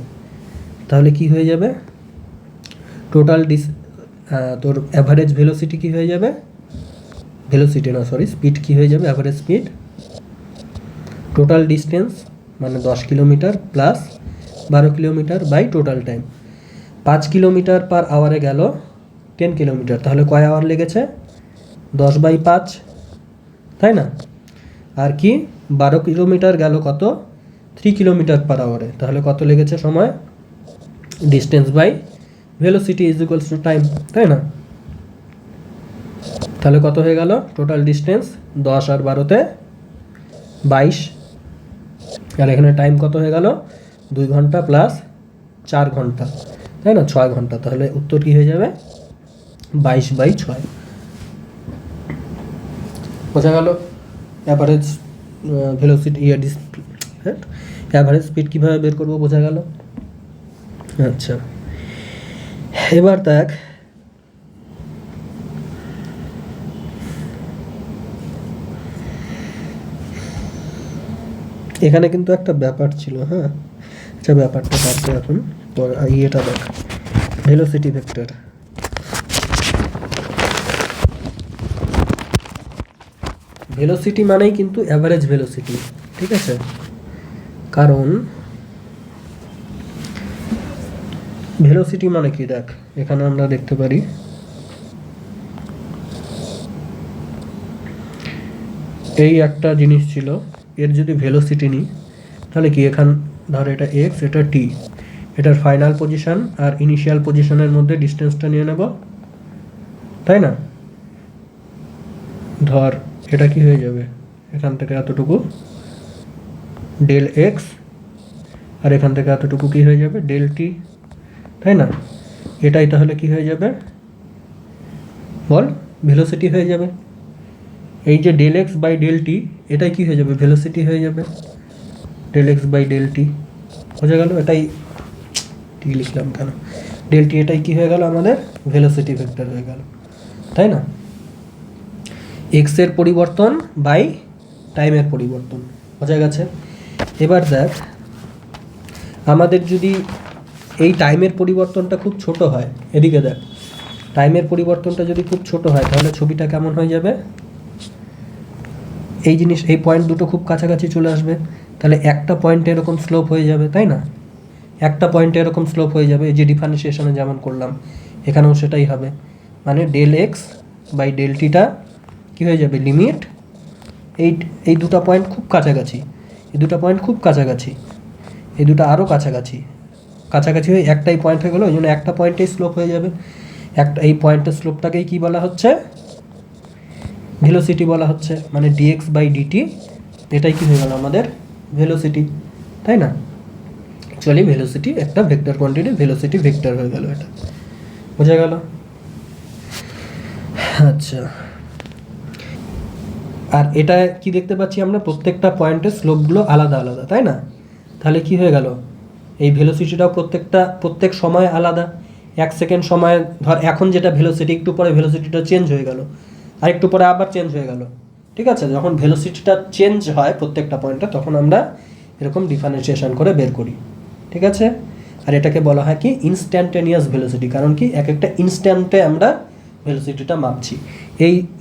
তাহলে কি হয়ে যাবে? টোটাল তোর অ্যাভারেজ ভেলোসিটি কি হয়ে যাবে? ভেলোসিটি না, সরি, স্পিড কি হয়ে যাবে? অ্যাভারেজ স্পিড টোটাল ডিস্টেন্স মানে 10 kilometre plus 12 kilometre by total time. 5 kilometre per আওয়ারে গেল 10 কিলোমিটার, তাহলে কয় আওয়ার লেগেছে? 10/5, তাই না? আর কি 12 কিলোমিটার গেল কত? 3 কিলোমিটার পার আওয়ারে, তাহলে কত লেগেছে সময়? Distance by velocity is equals to time, তাই না? তাহলে কত হয়ে গেল টোটাল ডিস্টেন্স? 10 আর 12তে 22, আর এখানে টাইম কত হয়ে গেল? 2 ঘন্টা প্লাস 4 ঘন্টা, তাই না? 6 ঘন্টা। তাহলে উত্তর কি হয়ে যাবে? 22/6। বোঝা গেল অ্যাভারেজ ভেলোসিটি, অ্যাভারেজ স্পিড কীভাবে বের করবো, বোঝা গেল? আচ্ছা, এবার দেখ, এখানে কিন্তু একটা ব্যাপার ছিল, হ্যাঁ? আচ্ছা, ব্যাপারটা বাদ এখন, ইয়েটা দেখ, ভেলোসিটি ভেক্টর। ভেলোসিটি মানেই কিন্তু অ্যাভারেজ ভেলোসিটি, ঠিক আছে? কারণ ভেলোসিটি মানে কি, দেখ এখানে আমরা দেখতে পারি এই একটা জিনিস ছিল, এর যদি ভেলোসিটি নিই তাহলে কি, এখান ধর এটা এক্স, এটা টি, এটার ফাইনাল পজিশন আর ইনিশিয়াল পজিশনের মধ্যে ডিস্টেন্সটা নিয়ে নেব, তাই না? ধর এটা কি হয়ে যাবে, এখান থেকে এতটুকু ডেল এক্স, আর এখান থেকে এতটুকু কি হয়ে যাবে? ডেল টি, তাই না? এটাই তাহলে কি হয়ে যাবে বল? ভেলোসিটি হয়ে যাবে। এই যে del x by del t, এটাই কি হয়ে যাবে? ভেলোসিটি হয়ে যাবে, del x by del t. বোঝা গেল? এটাই টি লিখলাম কেন? ডেল টি, এটাই কি হয়ে গেল আমাদের? ভেলোসিটি ভেক্টর হয়ে গেল, তাই না? এক্সের পরিবর্তন বাই টাইমের পরিবর্তন। বোঝা গেছে? এবার দেখ, আমাদের যদি এই টাইমের পরিবর্তনটা খুব ছোট হয়, এদিকে দেখ, টাইমের পরিবর্তনটা যদি খুব ছোট হয় তাহলে ছবিটা কেমন হয়ে যাবে? এই জিনিস, এই পয়েন্ট দুটো খুব কাছাকাছি চলে আসবে, তাহলে একটা পয়েন্টে এরকম স্লোপ হয়ে যাবে, তাই না? একটা পয়েন্টে এরকম স্লোপ হয়ে যাবে, এই যে ডিফারেন্সিয়েশনে যেমন করলাম এখানেও সেটাই হবে। মানে ডেল এক্স বাই ডেল টিটা কী হয়ে যাবে? লিমিট এই দুটো পয়েন্ট খুব কাছাকাছি, এই দুটো পয়েন্ট খুব কাছাকাছি, এই দুটো আরও কাছাকাছি, কাছাকাছি হয়ে একটাই পয়েন্ট হয়ে গেলো, ওই জন্য একটা পয়েন্টেই স্লোপ হয়ে যাবে। একটা এই পয়েন্টের স্লোপটাকেই কী বলা হচ্ছে? ভেলোসিটি বলা হচ্ছে। মানে ডিএক্স বাই ডিটি, এটাই কি হয়ে গেল আমাদের? ভেলোসিটি, তাই না? অ্যাকচুয়ালি ভেলোসিটি একটা ভেক্টর কোয়ান্টিটি, ভেলোসিটি ভেক্টর হয়ে গেল, এটা বোঝা গেল? আচ্ছা, আর এটা কি দেখতে পাচ্ছি আমরা? প্রত্যেকটা পয়েন্টের স্লোপগুলো আলাদা আলাদা, তাই না? তাহলে কি হয়ে গেল? এই ভেলোসিটিটাও প্রত্যেক সময় আলাদা। 1 সেকেন্ড সময়, ধর এখন যেটা ভেলোসিটি, একটু পরে ভেলোসিটিটা চেঞ্জ হয়ে গেল, আর একটু পরে আবার চেঞ্জ হয়ে গেল, ঠিক আছে? যখন ভেলোসিটিটা চেঞ্জ হয় প্রত্যেকটা পয়েন্টে, তখন আমরা এরকম ডিফারেন্সিয়েশন করে বের করি, ঠিক আছে? আর এটাকে বলা হয় কি? Instantaneous velocity. কারণ কি, এক একটা ইনস্ট্যান্টে আমরা ভেলোসিটিটা মাপছি।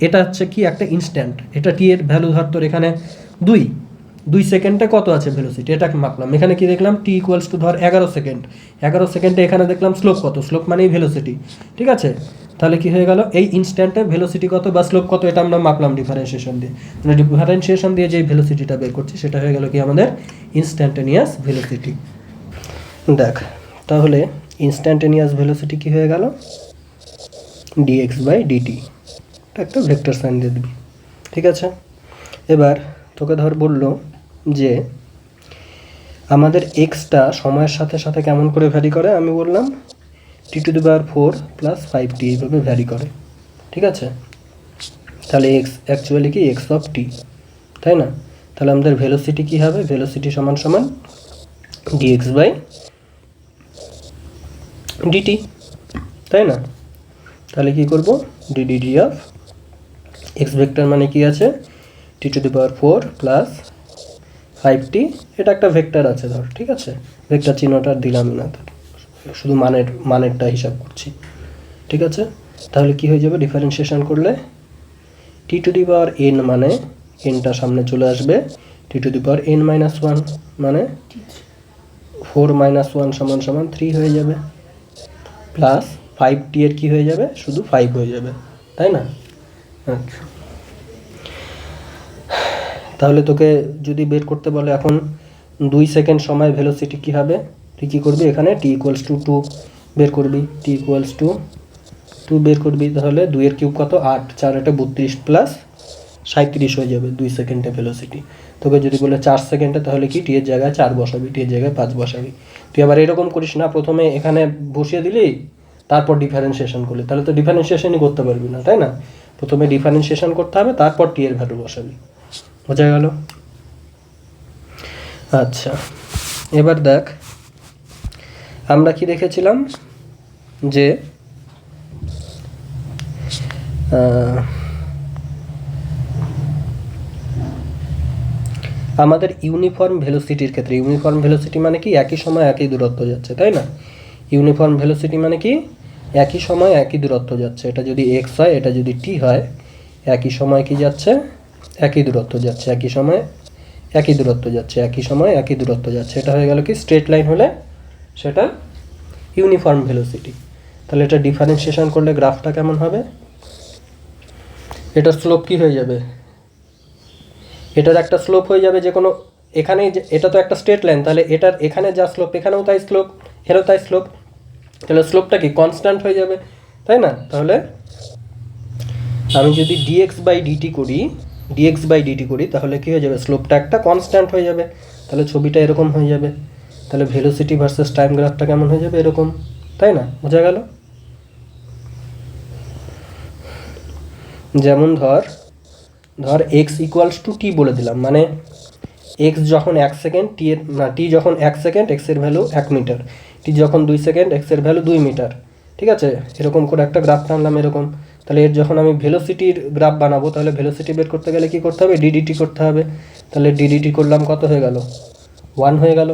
এটা হচ্ছে কি একটা ইনস্ট্যান্ট, এটা টি এর ভ্যালু ধর তোর এখানে 2 সেকেন্ডে কত আছে ভেলোসিটি এটাকে মাপলাম। এখানে কি দেখলাম টি ইকুয়ালস টু ধর 11 সেকেন্ড, 11 সেকেন্ডে এখানে দেখলাম স্লোপ কত, স্লোপ মানেই ভেলোসিটি, ঠিক আছে। তাহলে কি হয়ে গেল, এই ইনস্ট্যান্টে ভেলোসিটি কত বা স্লোপ কত এটা আমরা মাপলাম ডিফারেন্সিয়েশন দিয়ে, মানে ডিফারেন্সিয়েশন দিয়ে যে ভেলোসিটিটা বের করছি সেটা হয়ে গেল কি আমাদের ইনস্ট্যান্টেনিয়াস ভেলোসিটি। দেখ তাহলে ইনস্ট্যান্টেনিয়াস ভেলোসিটি কি হয়ে গেল, dx/dt, এটা একটা ভেক্টর সাইন দিয়ে দিবি, ঠিক আছে। এবার তোকে ধর বললো যে আমাদের এক্সটা সময়ের সাথে সাথে কেমন করে ভ্যারি করে, আমি বললাম t⁴ + 5t এইভাবে ভ্যারি করে, ঠিক আছে। তাহলে এক্স অ্যাকচুয়ালি কি এক্স অফ টি, তাই না। তাহলে আমাদের ভেলোসিটি কি হবে, ভেলোসিটি সমান সমান dx/dt, তাই না। তাহলে কি করব, ddt অফ এক্স ভেক্টর মানে কি আছে t⁴ + 5t, এটা একটা ভেক্টর আছে ধর, ঠিক আছে। ভেক্টর চিহ্নটা দিলামই না, শুধু মানেরটা হিসাব করছি, ঠিক আছে। তাহলে কি হয়ে যাবে, ডিফারেন্সিয়েশন করলে t⁴n মানে nটা সামনে চলে আসবে, t⁴n - 1 মানে 4 - 1 = 3 হয়ে যাবে, প্লাস 5t এর কি হয়ে যাবে, শুধু 5 হয়ে যাবে, তাই না। আচ্ছা, তাহলে তোকে যদি বের করতে বলে এখন 2 সেকেন্ড সময় ভেলোসিটি কি হবে, তুই কী করবি, এখানে t = 2 বের করবি, t = 2 বের করবি। তাহলে 2 এর কিউব কত, 8, 4 এটা 32 প্লাস 37 হয়ে যাবে 2 সেকেন্ডে ভেলোসিটি। তোকে যদি বলে 4 সেকেন্ডে, তাহলে কি টি এর জায়গায় 4 বসাবি, টি এর জায়গায় 5 বসাবি। তুই আবার এরকম করিস না, প্রথমে এখানে বসিয়ে দিলি তারপর ডিফারেন্সিয়েশন করলি, তাহলে তো ডিফারেন্সিয়েশনই করতে পারবি না, তাই না। প্রথমে ডিফারেন্সিয়েশন করতে হবে, তারপর টি এর ভ্যালু বসাবি, বোঝা গেল। আচ্ছা, এবার দেখ আমরা কি দেখেছিলাম যে আমাদের ইউনিফর্ম ভেলোসিটির ক্ষেত্রে, ইউনিফর্ম ভেলোসিটি মানে কি একই সময় একই দূরত্ব যাচ্ছে, তাই না। ইউনিফর্ম ভেলোসিটি মানে কি একই সময় একই দূরত্ব যাচ্ছে, এটা যদি এক্স হয়, এটা যদি টি হয়, একই সময় কি যাচ্ছে, একই দূরত্ব যাচ্ছে, একই সময় একই দূরত্ব যাচ্ছে, একই সময় একই দূরত্ব যাচ্ছে, এটা হয়ে গেল কি স্ট্রেট লাইন হলে সেটা ইউনিফর্ম ভেলোসিটি। তাহলে এটা ডিফারেন্সিয়েশন করলে গ্রাফটা কেমন হবে, এটার স্লোপ কি হয়ে যাবে, এটার একটা স্লোপ হয়ে যাবে যে কোনো, এখানে এটা তো একটা স্ট্রেট লাইন, তাহলে এটার এখানে যা স্লোপ এখানেও তাই স্লোপ, এরও তাই স্লোপ, তাহলে স্লোপটা কি কনস্ট্যান্ট হয়ে যাবে, তাই না। তাহলে আমি যদি dx/dt করি তাহলে কি হয়ে যাবে, স্লোপটা একটা কনস্ট্যান্ট হয়ে যাবে, তাহলে ছবিটা এরকম হয়ে যাবে। তাহলে ভেলোসিটি ভার্সেস টাইম গ্রাফটা কেমন হয়ে যাবে, এরকম, তাই না, বোঝা গেল। যেমন ধর x = t বলে দিলাম, মানে x যখন 1 সেকেন্ড, t যখন 1 সেকেন্ড x এর ভ্যালু 1 মিটার, t যখন 2 সেকেন্ড x এর ভ্যালু 2 মিটার, ঠিক আছে। এরকম করে একটা গ্রাফ টানলাম এরকম। তাহলে এর যখন আমি ভেলোসিটির গ্রাফ বানাবো, তাহলে ভেলোসিটি বের করতে গেলে কি করতে হবে, ddt করতে হবে। তাহলে ddt করলাম, কত হয়ে গেল, 1 হয়ে গেল,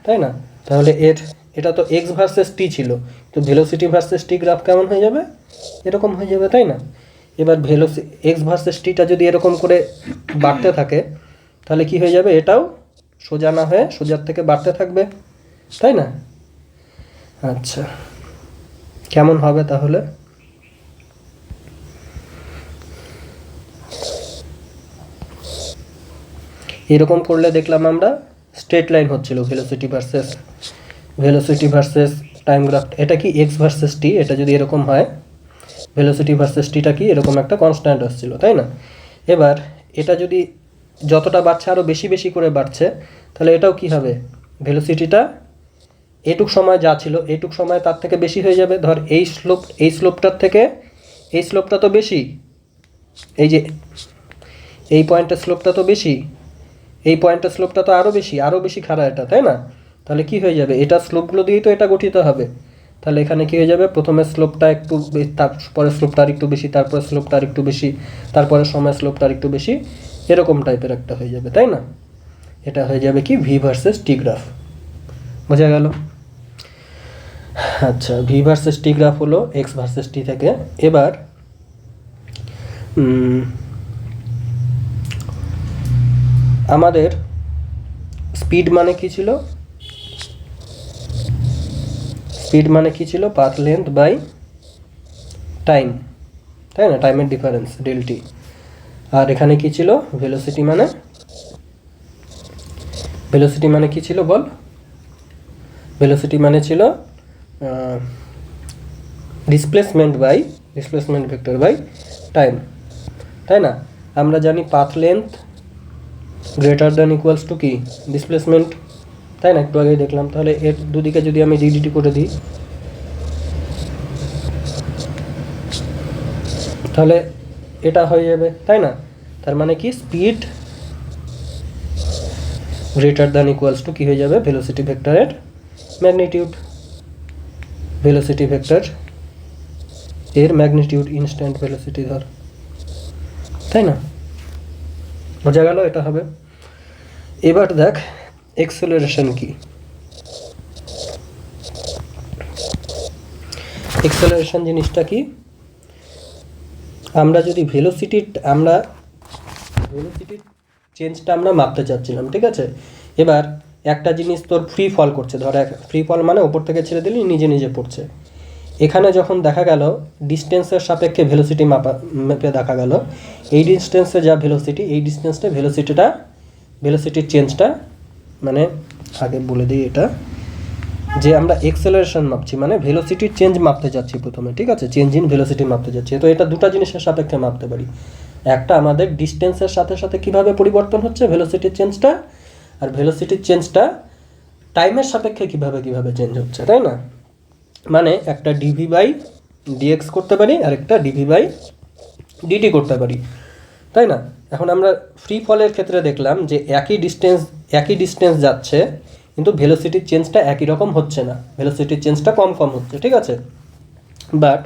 তাই না। তাহলে এটা তো x ভার্সেস t ছিল, তো ভেলোসিটি ভার্সেস t গ্রাফ কেমন হয়ে যাবে, এরকম হয়ে যাবে, তাই না। এবার x ভার্সেস টিটা যদি এরকম করে বাড়তে থাকে, তাহলে কি হয়ে যাবে, এটাও সোজা না হয়ে সোজার থেকে বাড়তে থাকবে, তাই না। আচ্ছা, কেমন হবে তাহলে, এরকম করলে দেখলাম আমরা স্ট্রেট লাইন হচ্ছিল ভেলোসিটি ভার্সেস টাইম গ্রাফ। এটা কি x ভার্সেস টি, এটা যদি এরকম হয়, ভেলোসিটি ভার্সেস টিটা কি এরকম একটা কনস্ট্যান্ট আসছিল, তাই না। এবার এটা যদি যতটা বাড়ছে আরও বেশি বেশি করে বাড়ছে, তাহলে এটাও কি হবে, ভেলোসিটিটা এইটুক সময় যা ছিল এইটুক সময় তার থেকে বেশি হয়ে যাবে। ধর এই স্লোপটার থেকে এই স্লোপটা তো বেশি, এই যে এই পয়েন্টের স্লোপটা তো বেশি, এই পয়েন্টের স্লোপটা তো আরও বেশি খাড়া এটা, তাই না। তাহলে কি হয়ে যাবে, এটা স্লোপগুলো দিয়েই তো এটা গঠিত হবে। তাহলে এখানে কি হয়ে যাবে, প্রথমে স্লোপটা একটু, তারপরে স্লোপটা আর একটু বেশি, তারপরে স্লোপটা আর একটু বেশি, তারপরে সময় স্লোপটা আর একটু বেশি, এরকম টাইপের একটা হয়ে যাবে, তাই না। এটা হয়ে যাবে কি ভি ভার্সেস টি গ্রাফ, বোঝা গেল। আচ্ছা, ভি ভার্সেস টি গ্রাফ হলো এক্স ভার্সেস টি থেকে। এবার আমাদের স্পিড মানে কি ছিল? স্পিড মানে কি ছিল? পাথ লেন্থ বাই টাইম, তাই না? টাইমের ডিফারেন্স ডেলটি। আর এখানে কি ছিল? ভেলোসিটি মানে, ভেলোসিটি মানে কি ছিল বল? ভেলোসিটি মানে ছিল ডিসপ্লেসমেন্ট ভেক্টর বাই টাইম, তাই না? আমরা জানি path length greater than equals to কি? ডিসপ্লেসমেন্ট, তাই না? একটু আগেই দেখলাম। তাহলে এর দুদিকে যদি আমি ডিডিটি করে দিই, তাহলে এটা হয়ে যাবে, তাই না? তার মানে কি? Speed greater than equals to কি হয়ে যাবে? ভেলোসিটি ভেক্টরের ম্যাগনিটিউড। ভেলোসিটি ভেক্টর এর ম্যাগনিটিউড ইনস্ট্যান্ট ভেলোসিটি ধর, তাই না? বোঝা গেল? এটা হবে। এবার দেখ এক্সেলারেশন কি। এক্সেলারেশন জিনিসটা কি? আমরা যদি ভেলোসিটির চেঞ্জটা আমরা মাপতে চাচ্ছিলাম, ঠিক আছে? এবার একটা জিনিস তোর ফ্রি ফল করছে, ধর ফ্রি ফল মানে ওপর থেকে ছেড়ে দিলি নিজে নিজে পড়ছে। এখানে যখন দেখা গেল ডিস্টেন্সের সাপেক্ষে ভেলোসিটি মেপে দেখা গেল এই ডিস্টেন্সে যা ভেলোসিটি, এই ডিস্টেন্সটা ভেলোসিটির চেঞ্জটা, মানে আগে বলে দিই এটা, যে আমরা এক্সেলারেশন মাপছি মানে ভেলোসিটির চেঞ্জ মাপতে যাচ্ছি প্রথমে, ঠিক আছে? চেঞ্জ ইন ভেলোসিটি মাপতে যাচ্ছি। তো এটা দুটো জিনিসের সাপেক্ষে মাপতে পারি। একটা আমাদের ডিস্টেন্সের সাথে সাথে কিভাবে পরিবর্তন হচ্ছে ভেলোসিটির চেঞ্জটা, আর ভেলোসিটির চেঞ্জটা টাইমের সাপেক্ষে কিভাবে চেঞ্জ হচ্ছে, তাই না? মানে একটা ডিভি বাই ডিএক্স করতে পারি আর একটা ডিভি বাই ডিটি করতে পারি, তাই না? এখন আমরা ফ্রি ফলের ক্ষেত্রে দেখলাম যে একই ডিস্টেন্স যাচ্ছে কিন্তু ভেলোসিটির চেঞ্জটা একই রকম হচ্ছে না, ভেলোসিটির চেঞ্জটা কম হচ্ছে, ঠিক আছে? বাট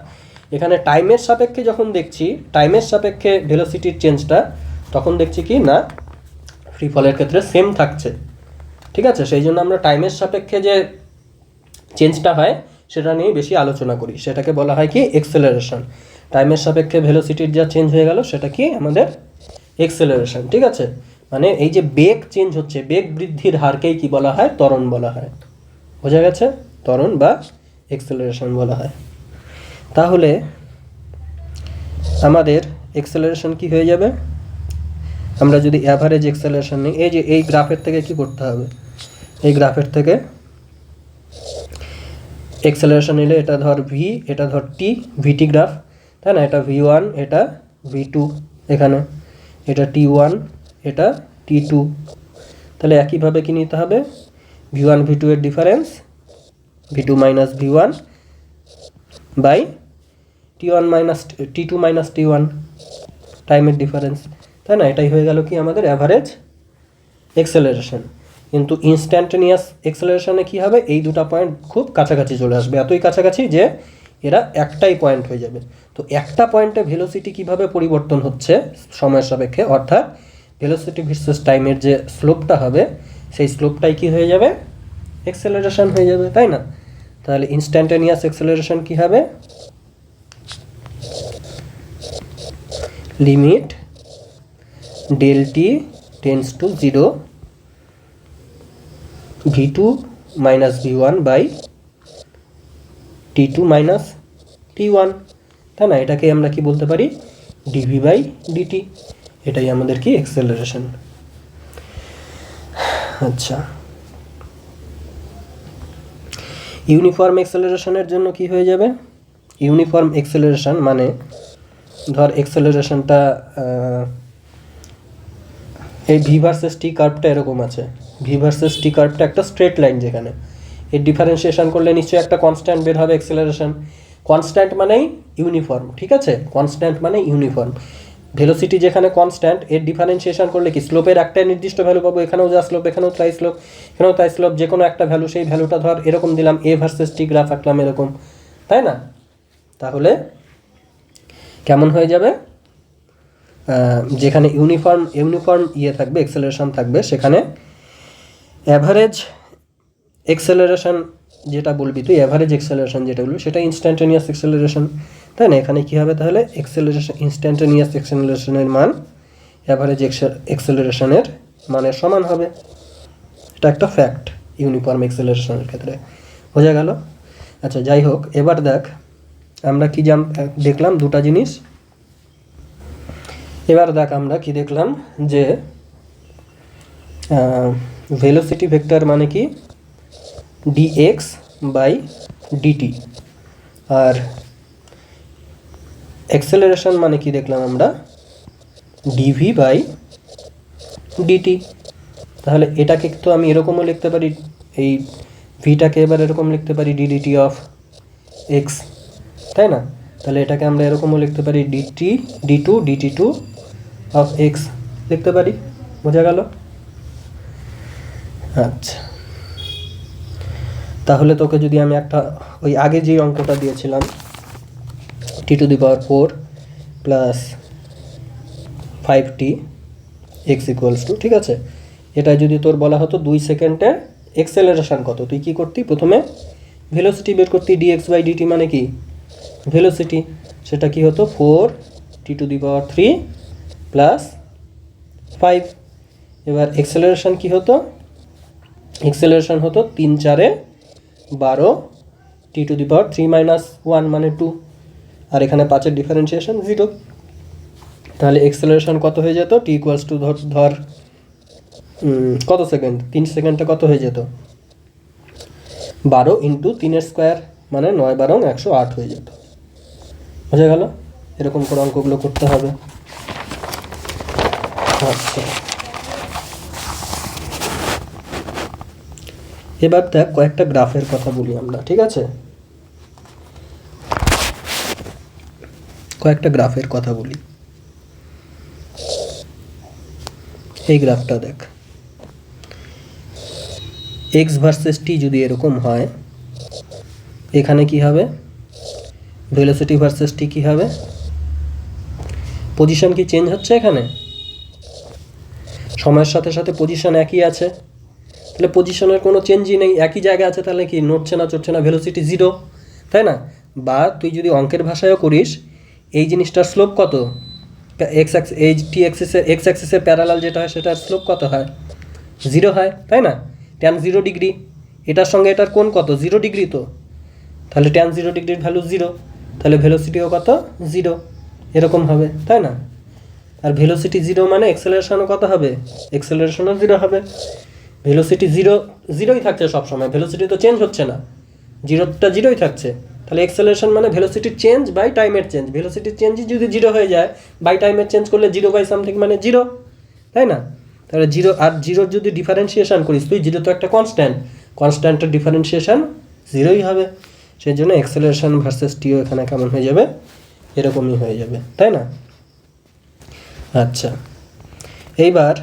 এখানে টাইমের সাপেক্ষে যখন দেখছি টাইমের সাপেক্ষে ভেলোসিটির চেঞ্জটা, তখন দেখছি কি না ফ্রি ফলের ক্ষেত্রে সেম থাকছে, ঠিক আছে? সেই জন্য আমরা টাইমের সাপেক্ষে যে চেঞ্জটা হয় সেটা নিয়ে বেশি আলোচনা করি, সেটাকে বলা হয় কি? এক্সেলারেশন। টাইমের সাপেক্ষে ভেলোসিটির যা চেঞ্জ হয়ে গেল সেটা কি? আমাদের এক্সেলারেশন, ঠিক আছে? মানে এই যে বেগ চেঞ্জ হচ্ছে, বেগ বৃদ্ধির হারকেই কি বলা হয়? ত্বরণ বলা হয়। বোঝা গেছে? ত্বরণ বা এক্সেলারেশন বলা হয়। তাহলে আমাদের এক্সেলারেশন কি হয়ে যাবে? আমরা যদি অ্যাভারেজ এক্সেলারেশন নিই, এই যে এই গ্রাফের থেকে কি করতে হবে? এই গ্রাফের থেকে এক্সেলারেশন নিলে এটা ধর ভি, এটা ধর টি, ভিটি গ্রাফ, তাই না? এটা ভি1, এটা ভি2, এখানে এটা টি1, এটা টি2। তাহলে একইভাবে কি নিতে হবে? ভি1 ভি2 এর difference, V two minus V one by T one minus T two minus T one, টাইমের ডিফারেন্স, তাই না? এটাই হয়ে গেল কি আমাদের অ্যাভারেজ এক্সেলারেশন। কিন্তু ইনস্ট্যান্টেনিয়াস এক্সেলারেশনে কী হবে? এই দুটো পয়েন্ট খুব কাছাকাছি চলে আসবে, এতই কাছাকাছি যে এরা একটাই পয়েন্ট হয়ে যাবে। তো একটা পয়েন্টে ভেলোসিটি কিভাবে পরিবর্তন হচ্ছে সময়ের সাপেক্ষে, অর্থাৎ ভেলোসিটি ভার্সেস টাইমের যে স্লোপটা হবে সেই স্লোপটাই কি হয়ে যাবে? এক্সেলারেশন হয়ে যাবে, তাই না? তাহলে ইনস্ট্যান্টেনিয়াস এক্সেলারেশন কি হবে? Limit del t tends to 0 v2 minus v1 by t2 minus t1, তাই না? এটাকে আমরা কি বলতে পারি? dv by dt। এটাই আমাদের কি? এক্সেলারেশন। আচ্ছা, ইউনিফর্ম এক্সেলারেশনের জন্য কি হয়ে যাবে? ইউনিফর্ম এক্সেলারেশন মানে ধর এক্সেলারেশনটা এই ভি ভার্সেস টি কার্ভটা এরকম আছে। ভি ভার্সেস টি কার্ভটা একটা স্ট্রেট লাইন, যেখানে এর ডিফারেন্সিয়েশন করলে নিশ্চয়ই একটা কনস্ট্যান্ট বের হবে এক্সেলারেশন। কনস্ট্যান্ট মানেই ইউনিফর্ম, ঠিক আছে? কনস্ট্যান্ট মানে ইউনিফর্ম। ভেলোসিটি যেখানে কনস্ট্যান্ট, এর ডিফারেন্সিয়েশন করলে কি স্লোপের একটা নির্দিষ্ট ভ্যালু পাবো, এখানেও যা স্লোপ এখানেও তাই স্লোপ, এখানেও তাই স্লোপ, যে কোনো একটা ভ্যালু, সেই ভ্যালুটা ধর এরকম দিলাম, এ ভার্সেস টি গ্রাফ আঁকলাম এরকম, তাই না? তাহলে কেমন হয়ে যাবে? যেখানে ইউনিফর্ম ইয়ে থাকবে, এক্সেলারেশন থাকবে, সেখানে অ্যাভারেজ এক্সেলারেশন যেটা বলবি তুই, অ্যাভারেজ এক্সেলারেশন যেটা বলবি সেটা ইনস্ট্যান্টেনিয়াস এক্সেলারেশন। তাই না? এখানে কী হবে তাহলে, এক্সেলারেশন ইনস্ট্যান্টেনিয়াস এক্সেলারেশনের মান অ্যাভারেজ এক্সেলারেশনের মানের সমান হবে। এটা একটা ফ্যাক্ট ইউনিফর্ম এক্সেলারেশনের ক্ষেত্রে, বোঝা গেল? আচ্ছা, যাই হোক, এবার দেখ আমরা কি দেখলাম দুটা জিনিস। এবার দেখ আমরা কি দেখলাম যে ভেলোসিটি ভেক্টর মানে কি dx বাই dt, আর অ্যাক্সেলারেশন মানে কি দেখলাম আমরা dv বাই dt। তাহলে এটাকে তো আমি এরকমও লিখতে পারি, এই ভিটাকে এবার এরকম লিখতে পারি ddt অফ x, তাই না? তাহলে এটাকে আমরা এরকমও লিখতে পারি dt2 অফ x লিখতে পারি, বোঝা গেল? আচ্ছা, তাহলে তোকে যদি আমি একটা ওই আগে যে অঙ্কটা দিয়েছিলাম t⁴ plus 5t x equals to, ঠিক আছে, এটা যদি তোর বলা হতো 2 সেকেন্ডে এক্সেলারেশন কত, তুই কি করতি? প্রথমে ভেলোসিটি বের করতি, dx বাই dt মানে কি ভেলোসিটি, সেটা কি হতো 4t⁴ প্লাস 5। এবার এক্সেলারেশন কি হতো? এক্সেলারেশন হতো 3 4 12 t⁴ মাইনাস 1 মানে 2, আর এখানে 5-এর ডিফারেন্সিয়েশন 0। তাহলে এক্সেলারেশন কত হয়ে যেত? t ইকুয়ালস টু ধর কত সেকেন্ড, 3 সেকেন্ডে কত হয়ে যেত? 12 ইন্টু 3-এর স্কোয়ার মানে 9 12 108 হয়ে যেত, বোঝা গেল? এরকম করে অঙ্কগুলো করতে হবে। আচ্ছা, এবার দেখ কয়েকটা গ্রাফের কথা বলি আমরা, ঠিক আছে? কয়েকটা গ্রাফের কথা বলি। এই গ্রাফটা দেখ, এক্স ভার্সেস টি যদি এরকম হয়, এখানে কি হবে? ভেলোসিটি ভার্সেস টি কি হবে? পজিশন কি চেঞ্জ হচ্ছে? এখানে সময়ের সাথে সাথে পজিশন একই আছে, তাহলে পজিশনের কোনো চেঞ্জই নেই, একই জায়গায় আছে, তাহলে কি নড়ছে না চড়ছে না, ভেলোসিটি 0, তাই না? বা তুই যদি অঙ্কের ভাষায়ও করিস, এই জিনিসটার স্লোপ কত? এক্স অ্যাক্সিসের প্যারালাল যেটা হয় সেটার স্লোপ কত হয়? 0 হয়, তাই না? tan 0 ডিগ্রি, এটার সঙ্গে এটার কোণ কত? 0 ডিগ্রি, তো তাহলে tan 0 ডিগ্রির ভ্যালু 0, তাহলে ভেলোসিটিও কত? 0, এরকম হবে, তাই না? আর ভেলোসিটি 0 মানে এক্সেলারেশনও কত হবে? এক্সেলারেশনও 0 হবে। ভেলোসিটি 0ই থাকছে সবসময়, ভেলোসিটি তো চেঞ্জ হচ্ছে না, 0ই থাকছে। তাহলে এক্সেলারেশন মানে ভেলোসিটির চেঞ্জ বাই টাইমের চেঞ্জ, ভেলোসিটির চেঞ্জই যদি 0 হয়ে যায়, বাই টাইমের চেঞ্জ করলে 0 বাই সামথিং মানে 0, তাই না? তাহলে 0 আর 0 যদি ডিফারেন্সিয়েশন করিস তুই, 0 তো একটা কনস্ট্যান্টের ডিফারেন্সিয়েশন 0ই হবে। সেই জন্য এক্সেলারেশন ভার্সেস টিও এখানে কেমন হয়ে যাবে? এরকমই হয়ে যাবে, তাই না? আচ্ছা, এইবার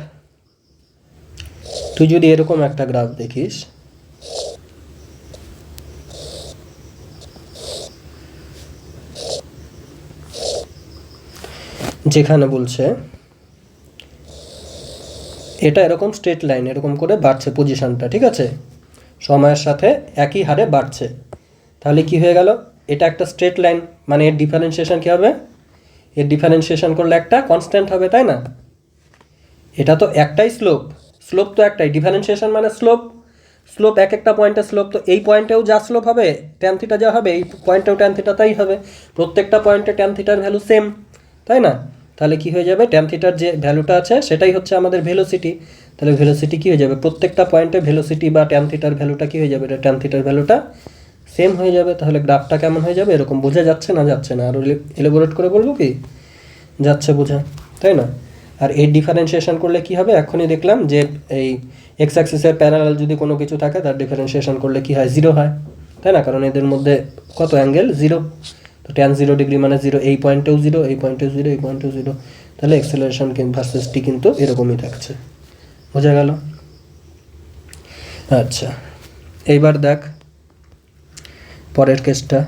তুই যদি এরকম একটা গ্রাফ দেখিস, যেখানে বলছে এটা এরকম স্ট্রেট লাইন এরকম করে বাড়ছে পজিশনটা, ঠিক আছে, সময়ের সাথে একই হারে বাড়ছে, তাহলে কি হয়ে গেল? এটা একটা স্ট্রেট লাইন, মানে এর ডিফারেন্সিয়েশন কী হবে? এর ডিফারেন্সিয়েশন করলে একটা কনস্ট্যান্ট হবে, তাই না? এটা তো একটাই স্লোপ তো একটাই, ডিফারেন্সিয়েশন মানে স্লোপ এক একটা পয়েন্টের স্লোপ, তো এই পয়েন্টেও যা স্লোপ হবে ট্যান থিটা যা হবে, এই পয়েন্টেও ট্যান থিটা তাই হবে, প্রত্যেকটা পয়েন্টে ট্যান থিটার ভ্যালু সেম, তাই না? তাহলে কি হয়ে যাবে? ট্যান থিটার যে ভ্যালুটা আছে সেটাই হচ্ছে আমাদের ভেলোসিটি, তাহলে ভেলোসিটি কী হয়ে যাবে? প্রত্যেকটা পয়েন্টে ভেলোসিটি বা ট্যান থিটার ভ্যালুটা কী হয়ে যাবে? এটা ট্যান থিটার ভ্যালুটা সেম হয়ে যাবে। তাহলে গ্রাফটা কেমন হয়ে যাবে? এরকম। বোঝা যাচ্ছে না? যাচ্ছে না? আরও এলাবোরেট করে বলবো কি? যাচ্ছে বোঝা, তাই না? আর এর ডিফারেন্সিয়েশন করলে কি হবে? এখনই দেখলাম যে এই এক্স অ্যাক্সিসের প্যারালাল যদি কোনো কিছু থাকে তার ডিফারেন্সিয়েশন করলে কি হয়? 0 হয়, তাই না? কারণ এদের মধ্যে কত অ্যাঙ্গেল? 0, তো tan 0 ডিগ্রি মানে 0, এই পয়েন্টেও 0, এই পয়েন্টেও 0, এই পয়েন্টেও 0, তাহলে এক্সেলারেশন ভার্সেস টি কিন্তু এরকমই থাকছে, বোঝা গেল? আচ্ছা, এইবার দেখ পরের কেসটা।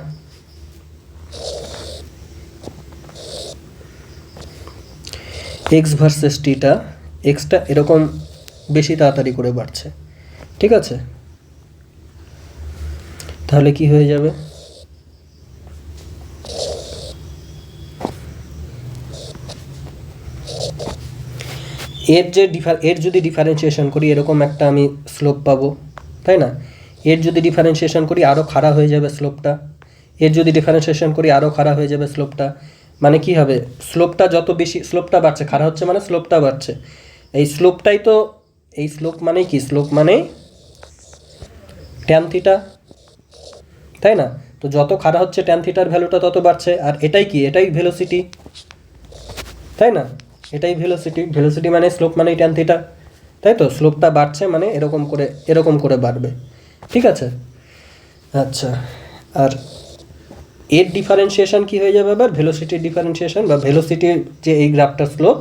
এক্স ভার্সেস টিটা, এক্সটা এরকম বেশি তাড়াতাড়ি করে বাড়ছে, ঠিক আছে? তাহলে কি হয়ে যাবে? এর যদি ডিফারেন্সিয়েশন করি এরকম একটা আমি স্লোপ পাবো, তাই না? এর যদি ডিফারেন্সিয়েশন করি আরও খাড়া হয়ে যাবে স্লোপটা, এর যদি ডিফারেন্সিয়েশন করি আরও খাড়া হয়ে যাবে স্লোপটা। মানে কি হবে, স্লোপটা যত বেশি, স্লোপটা বাড়ছে, খাড়া হচ্ছে মানে স্লোপটা বাড়ছে। এই স্লোপটাই তো, এই স্লোপ মানেই কি, স্লোপ মানেই ট্যান থিটা, তাই না? তো যত খাড়া হচ্ছে ট্যান থিটার ভ্যালুটা তত বাড়ছে। আর এটাই কি, এটাই ভেলোসিটি, তাই না? এটাই ভেলোসিটি, ভেলোসিটি মানে স্লোপ মানেই ট্যান থিটা, তাই তো? স্লোপটা বাড়ছে মানে এরকম করে বাড়বে, ঠিক আছে? আচ্ছা, আর এর ডিফারেন্সিয়েশন কি হয়ে যাবে আবার, ভেলোসিটির ডিফারেন্সিয়েশন বা ভেলোসিটির যে এই গ্রাফটার স্লোপ,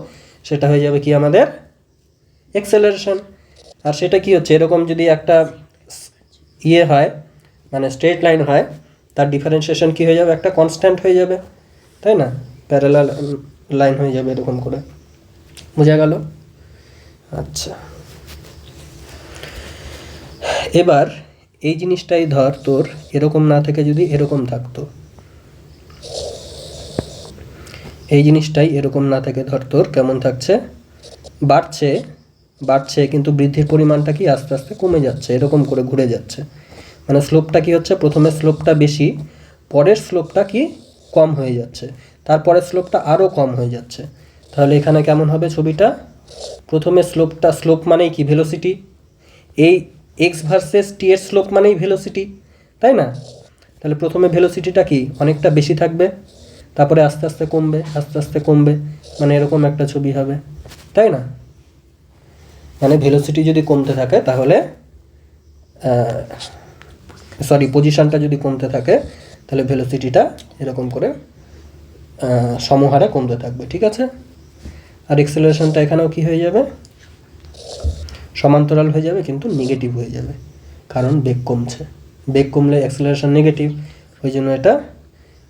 সেটা হয়ে যাবে কি আমাদের এক্সেলারেশন। আর সেটা কি হচ্ছে, এরকম যদি একটা ইয়ে হয়, মানে স্ট্রেট লাইন হয়, তার ডিফারেন্সিয়েশন কি হয়ে যাবে, একটা কনস্ট্যান্ট হয়ে যাবে, তাই না? প্যারালাল লাইন হয়ে যাবে এরকম করে, বোঝা গেল? আচ্ছা, এবার এই জিনিসটাই ধর তোর এরকম না থেকে যদি এরকম থাকতো, এই জিনিসটাই এরকম না থেকে ধর তোর কেমন থাকছে, বাড়ছে বাড়ছে, কিন্তু বৃদ্ধির পরিমাণটা কি আস্তে আস্তে কমে যাচ্ছে, এরকম করে ঘুরে যাচ্ছে। মানে স্লোপটা কি হচ্ছে, প্রথমে স্লোপটা বেশি, পরের স্লোপটা কি কম হয়ে যাচ্ছে, তারপরের স্লোপটা আরও কম হয়ে যাচ্ছে। তাহলে এখানে কেমন হবে ছবিটা, প্রথমে স্লোপ মানেই কি ভেলোসিটি, এই এক্স ভার্সেস টি এর স্লোপ মানেই ভেলোসিটি, তাই না? তাহলে প্রথমে ভেলোসিটিটা কি অনেকটা বেশি থাকবে, তারপরে আস্তে আস্তে কমবে, আস্তে আস্তে কমবে, মানে এরকম একটা ছবি হবে, তাই না? মানে ভেলোসিটি যদি কমতে থাকে তাহলে পজিশনটা যদি কমতে থাকে তাহলে ভেলোসিটিটা এরকম করে সমহারে কমতে থাকবে, ঠিক আছে? আর এক্সেলারেশনটা এখানেও কি হয়ে যাবে, সমান্তরাল হয়ে যাবে কিন্তু নেগেটিভ হয়ে যাবে, কারণ বেগ কমছে, বেগ কমলে অ্যাক্সেলারেশন নেগেটিভ, ওই জন্য এটা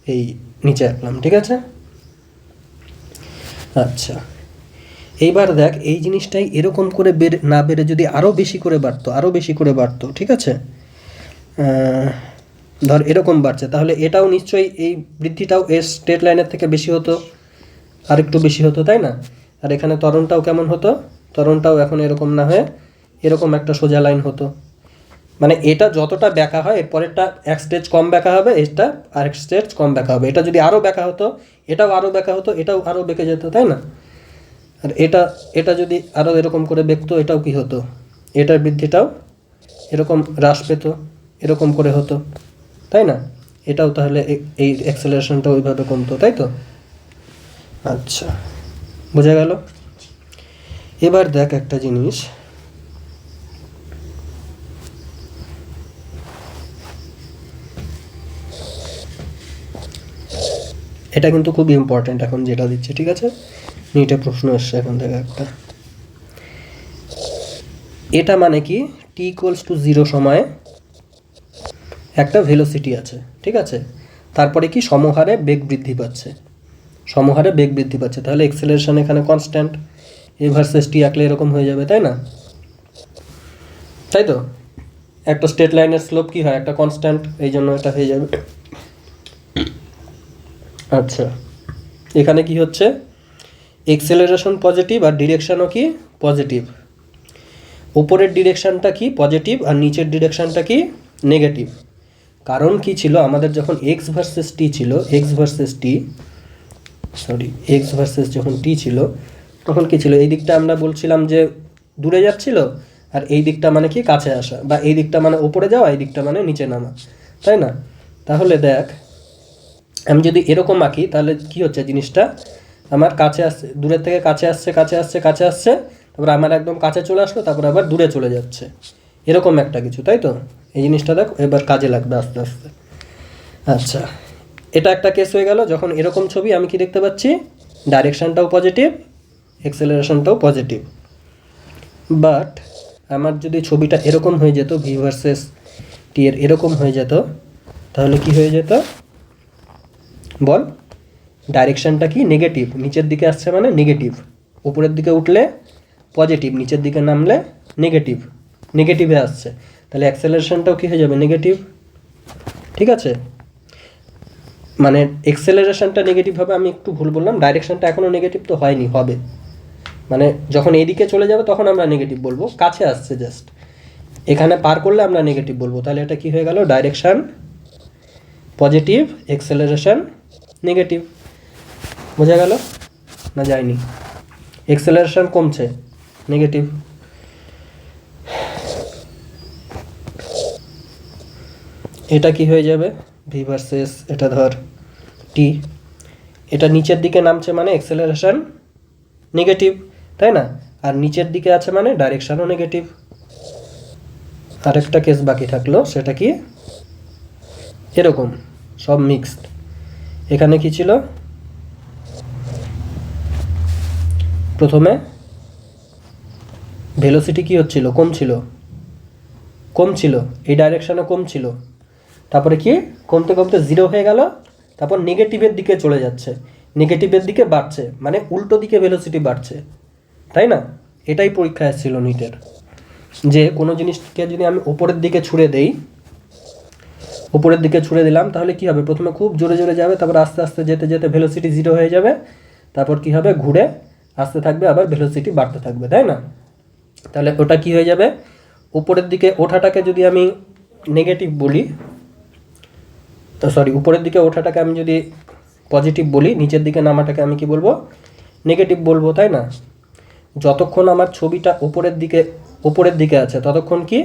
এই নিচে আঁকলাম, ঠিক আছে? আচ্ছা, এইবার দেখ এই জিনিসটাই এরকম করে না বেড়ে যদি আরও বেশি করে বাড়তো, ঠিক আছে? ধর এরকম বাড়ছে, তাহলে এটাও নিশ্চয়ই, এই বৃদ্ধিটাও এর স্ট্রেট লাইনের থেকে বেশি হতো, আর একটু বেশি হতো, তাই না? আর এখানে ত্বরণটাও কেমন হতো, ত্বরণটাও এখন এরকম না হয়ে এরকম একটা সোজা লাইন হতো। মানে এটা যতটা ব্যাকা হয় এরপরেরটা এক স্টেজ কম ব্যাকা হবে, এটা আরেক স্টেজ কম ব্যাকা হবে। এটা যদি আরও ব্যাকা হতো, এটাও আরও ব্যাকা হতো, এটাও আরও বেঁকে যেত, তাই না? আর এটা যদি আরও এরকম করে বেঁকতো, এটাও কি হতো, এটার বৃদ্ধিটাও এরকম হ্রাস পেত, এরকম করে হতো, তাই না? এটাও তাহলে এই অ্যাক্সেলারেশনটা ওইভাবে কমতো, তাই তো? আচ্ছা, বোঝা গেল? এবার দেখ একটা জিনিস, এটা কিন্তু খুব ইম্পর্টেন্ট এখন যেটা দিচ্ছে, ঠিক আছে? নিটে প্রশ্ন এসছে এখন থেকে একটা, এটা মানে কি, টি ইকুয়ালস টু 0 সময়ে একটা ভেলোসিটি আছে, ঠিক আছে? তারপরে কি সমহারে বেগ বৃদ্ধি পাচ্ছে, তাহলে এক্সেলারেশন এখানে কনস্ট্যান্ট, এ ভার্সেস টি আঁকলে এরকম হয়ে যাবে, তাই না? তাই তো, একটা স্ট্রেট লাইনের স্লোপ কি হয়, একটা কনস্ট্যান্ট, এই জন্য এটা হয়ে যাবে। আচ্ছা, এখানে কি হচ্ছে, এক্সেলারেশন পজিটিভ আর ডিরেকশনও কি পজিটিভ, উপরের ডিরেকশনটা কি পজিটিভ আর নিচের ডিরেকশনটা কি নেগেটিভ। কারণ কি ছিল, আমাদের যখন এক্স ভার্সেস যখন টি ছিল, তখন কি ছিল, এই দিকটা আমরা বলছিলাম যে দূরে যাচ্ছিল, আর এই দিকটা মানে কি কাছে আসা, বা এই দিকটা মানে উপরে যাওয়া, এই দিকটা মানে নিচে নামা, তাই না? তাহলে দেখ আমি যদি এরকম আঁকি তাহলে কি হচ্ছে, জিনিসটা আমার কাছে আসছে, দূরের থেকে কাছে আসছে, তারপর আমার একদম কাছে চলে আসলো, তারপর আবার দূরে চলে যাচ্ছে, এরকম একটা কিছু, তাই তো? এই জিনিসটা দেখ এবার কাজে লাগবে আস্তে আস্তে। আচ্ছা, এটা একটা কেস হয়ে গেল, যখন এরকম ছবি আমি কি দেখতে পাচ্ছি, ডাইরেকশনটাও পজিটিভ, এক্সেলারেশনটাও পজিটিভ। বাট আমার যদি ছবিটা এরকম হয়ে যেত, ভি ভার্সেস টি এর এরকম হয়ে যেত, তাহলে কি হয়ে যেত বল, ডাইরেকশনটা কি নেগেটিভ, নিচের দিকে আসছে মানে নেগেটিভ, উপরের দিকে উঠলে পজিটিভ, নিচের দিকে নামলে নেগেটিভে আসছে, তাহলে অ্যাক্সেলারেশনটাও কি হয়ে যাবে নেগেটিভ, ঠিক আছে? মানে এক্সেলারেশনটা নেগেটিভ হবে, আমি একটু ভুল বললাম, ডাইরেকশনটা এখনও নেগেটিভ তো হয়নি, হবে, মানে যখন এদিকে চলে যাবে তখন আমরা নেগেটিভ বলবো, কাছে আসছে জাস্ট, এখানে পার করলে আমরা নেগেটিভ বলবো। তাহলে এটা কি হয়ে গেল, ডাইরেকশান পজিটিভ, এক্সেলারেশন নেগেটিভ। বোঝা গেল না যায়নি? এক্সেলারেশন কমছে, নেগেটিভ। এটা কি হয়ে যাবে, ভি ভার্সেস এটা ধর টি, এটা নিচের দিকে নামছে মানে এক্সেলারেশন নেগেটিভ, তাই না? আর নিচের দিকে আছে মানে ডাইরেকশানও নেগেটিভ। আরেকটা কেস বাকি থাকলো, সেটা কি এরকম সব মিক্সড। এখানে কি ছিল, প্রথমে ভেলোসিটি কি হচ্ছিল, কম ছিল, এই ডাইরেকশানে কম ছিল, তারপরে কি কমতে কমতে জিরো হয়ে গেল, তারপর নেগেটিভের দিকে চলে যাচ্ছে, নেগেটিভের দিকে বাড়ছে, মানে উল্টো দিকে ভেলোসিটি বাড়ছে, তাই না? এটাই পরীক্ষায় এসেছিল নিটের, যে কোনো জিনিসকে যদি আমি ওপরের দিকে ছুড়ে দেই, উপরের দিকে ছুড়ে দিলাম, তাহলে কি হবে, প্রথমে খুব জোরে জোরে যাবে, তারপর আস্তে আস্তে যেতে যেতে ভেলোসিটি জিরো হয়ে যাবে, তারপর কি হবে, ঘুরে আসতে থাকবে, আবার ভেলোসিটি বাড়তে থাকবে, তাই না? তাহলে ওটা কি হয়ে যাবে, উপরের দিকে ওঠাটাকে যদি আমি নেগেটিভ বলি, তো সরি, উপরের দিকে ওঠাটাকে আমি যদি পজিটিভ বলি, নিচের দিকে নামাটাকে আমি কি বলবো, নেগেটিভ বলবো, তাই না? যতক্ষণ আমার ছবিটা উপরের দিকে আছে ততক্ষণ কি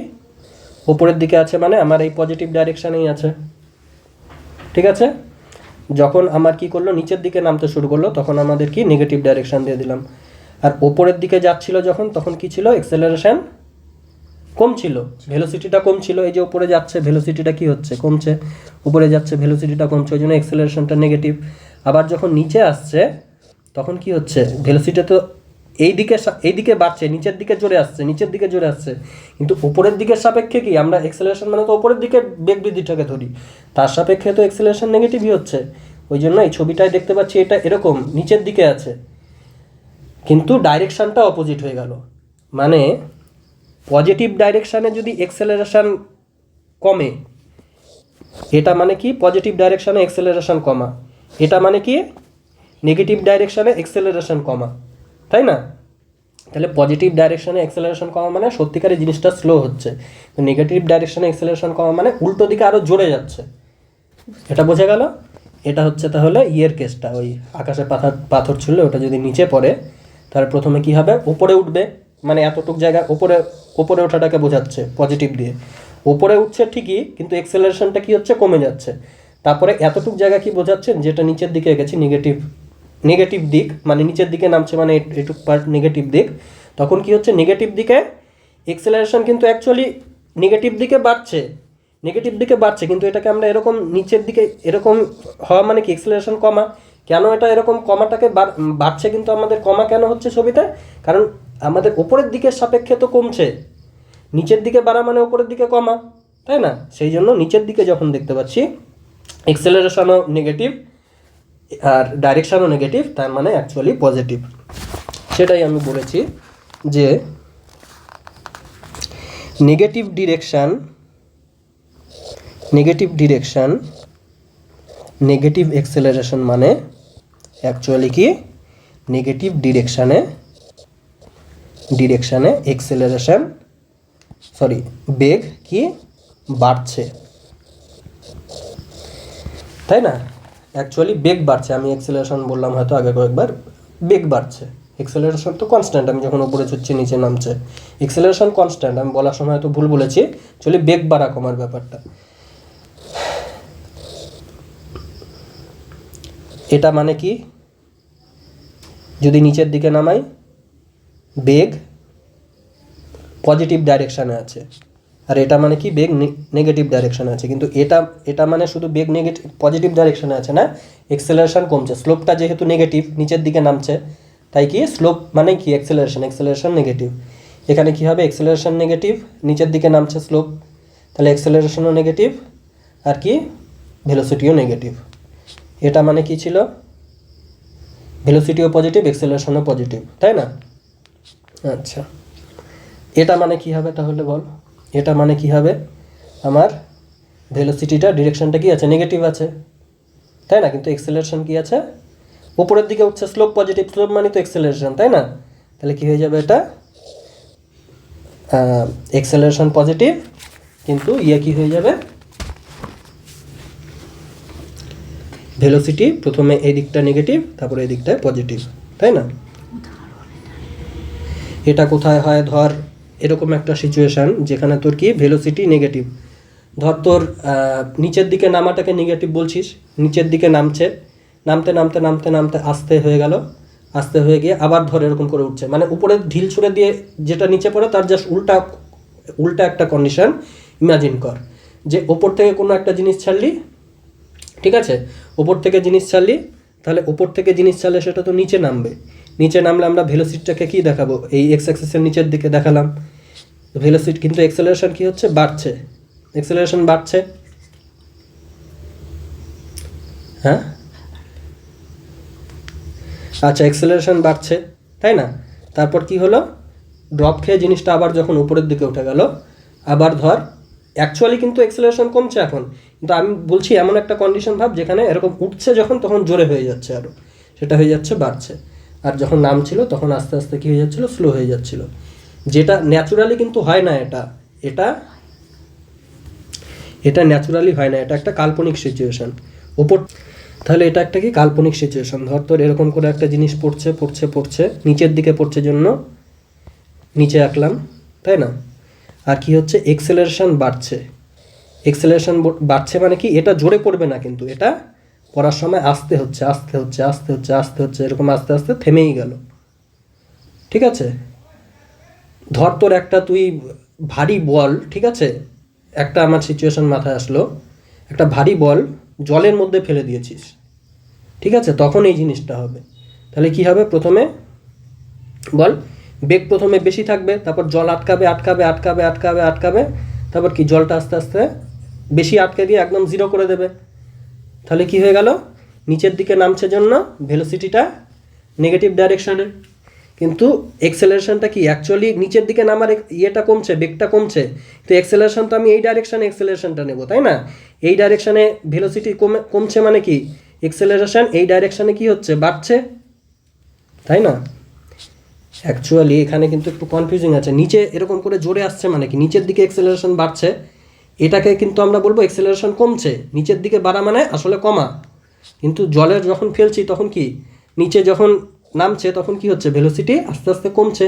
উপরের দিকে আছে মানে আমার এই পজিটিভ ডাইরেকশানেই আছে, ঠিক আছে? যখন আমার কি করলো, নিচের দিকে নামতে শুরু করলো, তখন আমাদের কি নেগেটিভ ডাইরেকশান দিয়ে দিলাম। আর ওপরের দিকে যাচ্ছিল যখন, তখন কি ছিল, এক্সেলারেশন কম ছিল, ভেলোসিটিটা কম ছিল। এই যে উপরে যাচ্ছে ভেলোসিটিটা কি হচ্ছে, কমছে, উপরে যাচ্ছে ভেলোসিটিটা কমছে, ওই জন্য এক্সেলারেশনটা নেগেটিভ। আবার যখন নিচে আসছে তখন কি হচ্ছে, ভেলোসিটি তো এইদিকে বাড়ছে, নিচের দিকে জোরে আসছে, কিন্তু উপরের দিকের সাপেক্ষে কি আমরা এক্সেলারেশন মানে তো উপরের দিকে বেগ বৃদ্ধিটাকে ধরি, তার সাপেক্ষে তো এক্সেলারেশন নেগেটিভই হচ্ছে। ওই জন্য এই ছবিটায় দেখতে পাচ্ছি এটা এরকম নিচের দিকে আছে, কিন্তু ডাইরেকশানটা অপোজিট হয়ে গেল। মানে পজিটিভ ডাইরেকশানে যদি এক্সেলারেশন কমে, এটা মানে কি পজিটিভ ডাইরেকশানে এক্সেলারেশন কমা, এটা মানে কি নেগেটিভ ডাইরেকশানে এক্সেলারেশন কমা, তাই না? তাহলে পজিটিভ ডাইরেকশানে এক্সেলারেশন কমা মানে সত্যিকারের জিনিসটা স্লো হচ্ছে, নেগেটিভ ডাইরেকশানে এক্সেলারেশন কমা মানে উল্টো দিকে আরও জোরে যাচ্ছে। এটা বোঝা গেল? এটা হচ্ছে তাহলে ইয়ের কেসটা, ওই আকাশে পাথর ছুঁড়লে ওটা যদি নিচে পড়ে, তাহলে প্রথমে কি হবে, ওপরে উঠবে, মানে এতটুক জায়গা ওপরে ওঠাটাকে বোঝাচ্ছে পজিটিভ দিয়ে, ওপরে উঠছে ঠিকই, কিন্তু এক্সেলারেশনটা কি হচ্ছে, কমে যাচ্ছে। তারপরে এতটুক জায়গা কি বোঝাচ্ছেন, যেটা নিচের দিকে গেছি, নেগেটিভ দিক, মানে নিচের দিকে নামছে মানে এটুক পার্ট নেগেটিভ দিক, তখন কি হচ্ছে, নেগেটিভ দিকে এক্সেলারেশন কিন্তু অ্যাকচুয়ালি নেগেটিভ দিকে বাড়ছে, কিন্তু এটাকে আমরা এরকম নিচের দিকে এরকম হওয়া মানে কি এক্সেলারেশন কমা। কেন এটা এরকম কমাটাকে বাড়ছে, কিন্তু আমাদের কমা কেন হচ্ছে ছবিতে, কারণ আমাদের ওপরের দিকের সাপেক্ষে তো কমছে, নিচের দিকে বাড়া মানে ওপরের দিকে কমা, তাই না? সেই জন্য নিচের দিকে যখন দেখতে পাচ্ছি এক্সেলারেশনও নেগেটিভ আর ডাইরেকশানও নেগেটিভ, তার মানে অ্যাকচুয়ালি পজিটিভ। সেটাই আমি বলেছি যে নেগেটিভ ডিরেকশান নেগেটিভ এক্সেলারেশন মানে অ্যাকচুয়ালি কি নেগেটিভ ডিরেকশানে এক্সেলারেশন বেগ কি বাড়ছে, তাই না? অ্যাকচুয়ালি বেগ বাড়ছে, আমি এক্সেলারেশন বললাম হয়তো আগে কয়েকবার, বেগ বাড়ছে। এক্সেলারেশন তো কনস্ট্যান্ট, আমি যখন উপরে ছুটছি নিচে নামছে, এক্সেলারেশন কনস্ট্যান্ট, আমি বলার সময় হয়তো ভুল বলেছি, অ্যাকচুয়ালি বেগ বাড়া কমার ব্যাপারটা। এটা মানে কি, যদি নিচের দিকে নামাই বেগ পজিটিভ ডাইরেকশানে আছে, আর এটা মানে কি বেগ নেগেটিভ ডাইরেকশানে আছে, কিন্তু এটা মানে শুধু বেগ পজিটিভ ডাইরেকশানে আছে না, এক্সেলারেশন কমছে, স্লোপটা যেহেতু নেগেটিভ নিচের দিকে নামছে, তাই কি স্লোপ মানে কি এক্সেলারেশন নেগেটিভ। এখানে কি হবে, এক্সেলারেশন নেগেটিভ, নিচের দিকে নামছে স্লোপ, তাহলে এক্সেলারেশনও নেগেটিভ, আর কি ভেলোসিটিও নেগেটিভ। এটা মানে কি ছিল, ভেলোসিটিও পজিটিভ, এক্সেলারেশনও পজিটিভ, তাই না? আচ্ছা, এটা মানে কি হবে তাহলে বল, এটা মানে কি হবে, আমার ভেলোসিটিটা ডিরেকশনটা কি আছে, নেগেটিভ আছে, তাই না? কিন্তু এক্সেলারেশন কি আছে, উপরের দিকে উঠছে, স্লোপ পজিটিভ, স্লোপ মানে তো এক্সেলারেশন, তাই না? তাহলে কি হয়ে যাবে, এটা অ্যাক্সেলারেশন পজিটিভ, কিন্তু কি হয়ে যাবে, ভেলোসিটি প্রথমে এই দিকটা নেগেটিভ, তারপরে এই দিকটা পজিটিভ, তাই না? এটা কোথায় হয়, ধর এরকম একটা সিচুয়েশান যেখানে তোর কি ভেলোসিটি নেগেটিভ, ধর তোর নিচের দিকে নামাটাকে নেগেটিভ বলছিস, নিচের দিকে নামছে, নামতে নামতে নামতে নামতে আস্তে হয়ে গেল, আস্তে হয়ে গিয়ে আবার ধর এরকম করে উঠছে, মানে উপরে ঢিল ছুঁড়ে দিয়ে যেটা নিচে পড়ে তার জাস্ট উল্টা একটা কন্ডিশন ইমাজিন কর, যে ওপর থেকে কোনো একটা জিনিস ছাড়লি, ঠিক আছে, ওপর থেকে জিনিস ছাড়লি, তাহলে ওপর থেকে জিনিস ছাড়লে সেটা তো নিচে নামবে, নিচে নামলে আমরা ভেলোসিটিটাকে কি দেখাবো, এই এক্স অ্যাক্সিসের নিচের দিকে দেখালাম ভেলোসিটি, কিন্তু অ্যাক্সেলারেশন কি হচ্ছে, বাড়ছে, অ্যাক্সেলারেশন বাড়ছে, হ্যাঁ আচ্ছা অ্যাক্সেলারেশন বাড়ছে, তাই না? তারপর কি হলো, ড্রপ খেয়ে জিনিসটা আবার যখন উপরের দিকে উঠে গেল, আবার ধর অ্যাকচুয়ালি কিন্তু অ্যাক্সেলারেশন কমছে এখন, কিন্তু আমি বলছি এমন একটা কন্ডিশন ভাব যেখানে এরকম উঠছে যখন তখন জোরে হয়ে যাচ্ছে আরও, সেটা হয়ে যাচ্ছে বাড়ছে, আর যখন নামছিল তখন আস্তে আস্তে কী হয়ে যাচ্ছিলো, স্লো হয়ে যাচ্ছিল, যেটা ন্যাচুরালি কিন্তু হয় না, এটা এটা ন্যাচুরালি হয় না, এটা একটা কাল্পনিক সিচুয়েশান ওপর, তাহলে এটা একটা কি কাল্পনিক সিচুয়েশান, ধর তোর এরকম করে একটা জিনিস পড়ছে পড়ছে পড়ছে, নিচের দিকে পড়ছে জন্য নিচে আঁকলাম, তাই না? আর কি হচ্ছে, এক্সেলারেশন বাড়ছে, এক্সেলারেশন বাড়ছে মানে কি, এটা জোরে পড়বে না, কিন্তু এটা পড়ার সময় আস্তে হচ্ছে আস্তে হচ্ছে আস্তে হচ্ছে আস্তে হচ্ছে, এরকম আস্তে আস্তে থেমেই গেল, ঠিক আছে? ধর তোর একটা তুই ভারী বল, ঠিক আছে, একটা আমার সিচুয়েশন মাথায় আসলো, একটা ভারী বল জলের মধ্যে ফেলে দিয়েছিস, ঠিক আছে, তখন এই জিনিসটা হবে, তাহলে কি হবে, প্রথমে বল বেগ প্রথমে বেশি থাকবে, তারপর জল আটকাবে আটকাবে আটকাবে আটকাবে আটকাবে, তারপর কি জলটা আস্তে আস্তে বেশি আটকে দিয়ে একদম জিরো করে দেবে, তাহলে কি হয়ে গেল, নিচের দিকে নামছে জন্য ভেলোসিটিটা নেগেটিভ ডাইরেকশানে, কিন্তু এক্সেলারেশনটা কি অ্যাকচুয়ালি নিচের দিকে নামার ইয়েটা কমছে, বেগটা কমছে, তো এক্সেলারেশন তো আমি এই ডাইরেকশানে এক্সেলারেশনটা নেব, তাই না? এই ডাইরেকশানে ভেলোসিটি কমছে মানে কি, এক্সেলারেশন এই ডাইরেকশানে কি হচ্ছে, বাড়ছে, তাই না? অ্যাকচুয়ালি এখানে কিন্তু একটু কনফিউজিং আছে, নিচে এরকম করে জোরে আসছে মানে কি, নিচের দিকে এক্সেলারেশন বাড়ছে, এটাকে কিন্তু আমরা বলবো এক্সেলারেশন কমছে, নিচের দিকে বাড়া মানে আসলে কমা, কিন্তু জলের যখন ফেলছি তখন কি, নিচে যখন নামছে তখন কি হচ্ছে, ভেলোসিটি আস্তে আস্তে কমছে,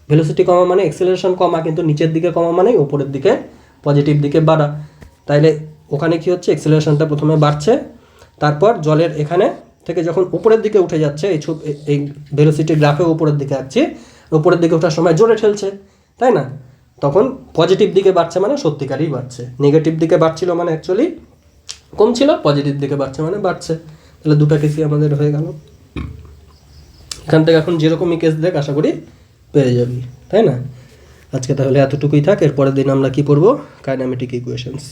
ভেলোসিটি কমা মানে এক্সেলারেশন কমা, কিন্তু নিচের দিকে কমা মানে উপরের দিকে পজিটিভ দিকে বাড়া, তাইলে ওখানে কি হচ্ছে, এক্সেলারেশনটা প্রথমে বাড়ছে, তারপর জলের এখানে থেকে যখন উপরের দিকে উঠে যাচ্ছে, এই ভেলোসিটি গ্রাফে উপরের দিকে আসছে, উপরের দিকে ওঠার সময় জোরে ঠেলছে, তাই না? তখন পজিটিভ দিকে বাড়ছে মানে সত্যিকারই বাড়ছে, নেগেটিভ দিকে বাড়ছিল মানে অ্যাকচুয়ালি কমছিল, পজিটিভ দিকে বাড়ছে মানে বাড়ছে, তাহলে দুটো কেসই আমাদের হয়ে গেল। এখান থেকে এখন যেরকমই কেস দেখ আশা করি পেয়ে যাবি, তাই না? আজকে তাহলে এতটুকুই থাক, এরপরের দিন আমরা কি পড়বো, কাইনেমেটিক ইকুয়েশনস।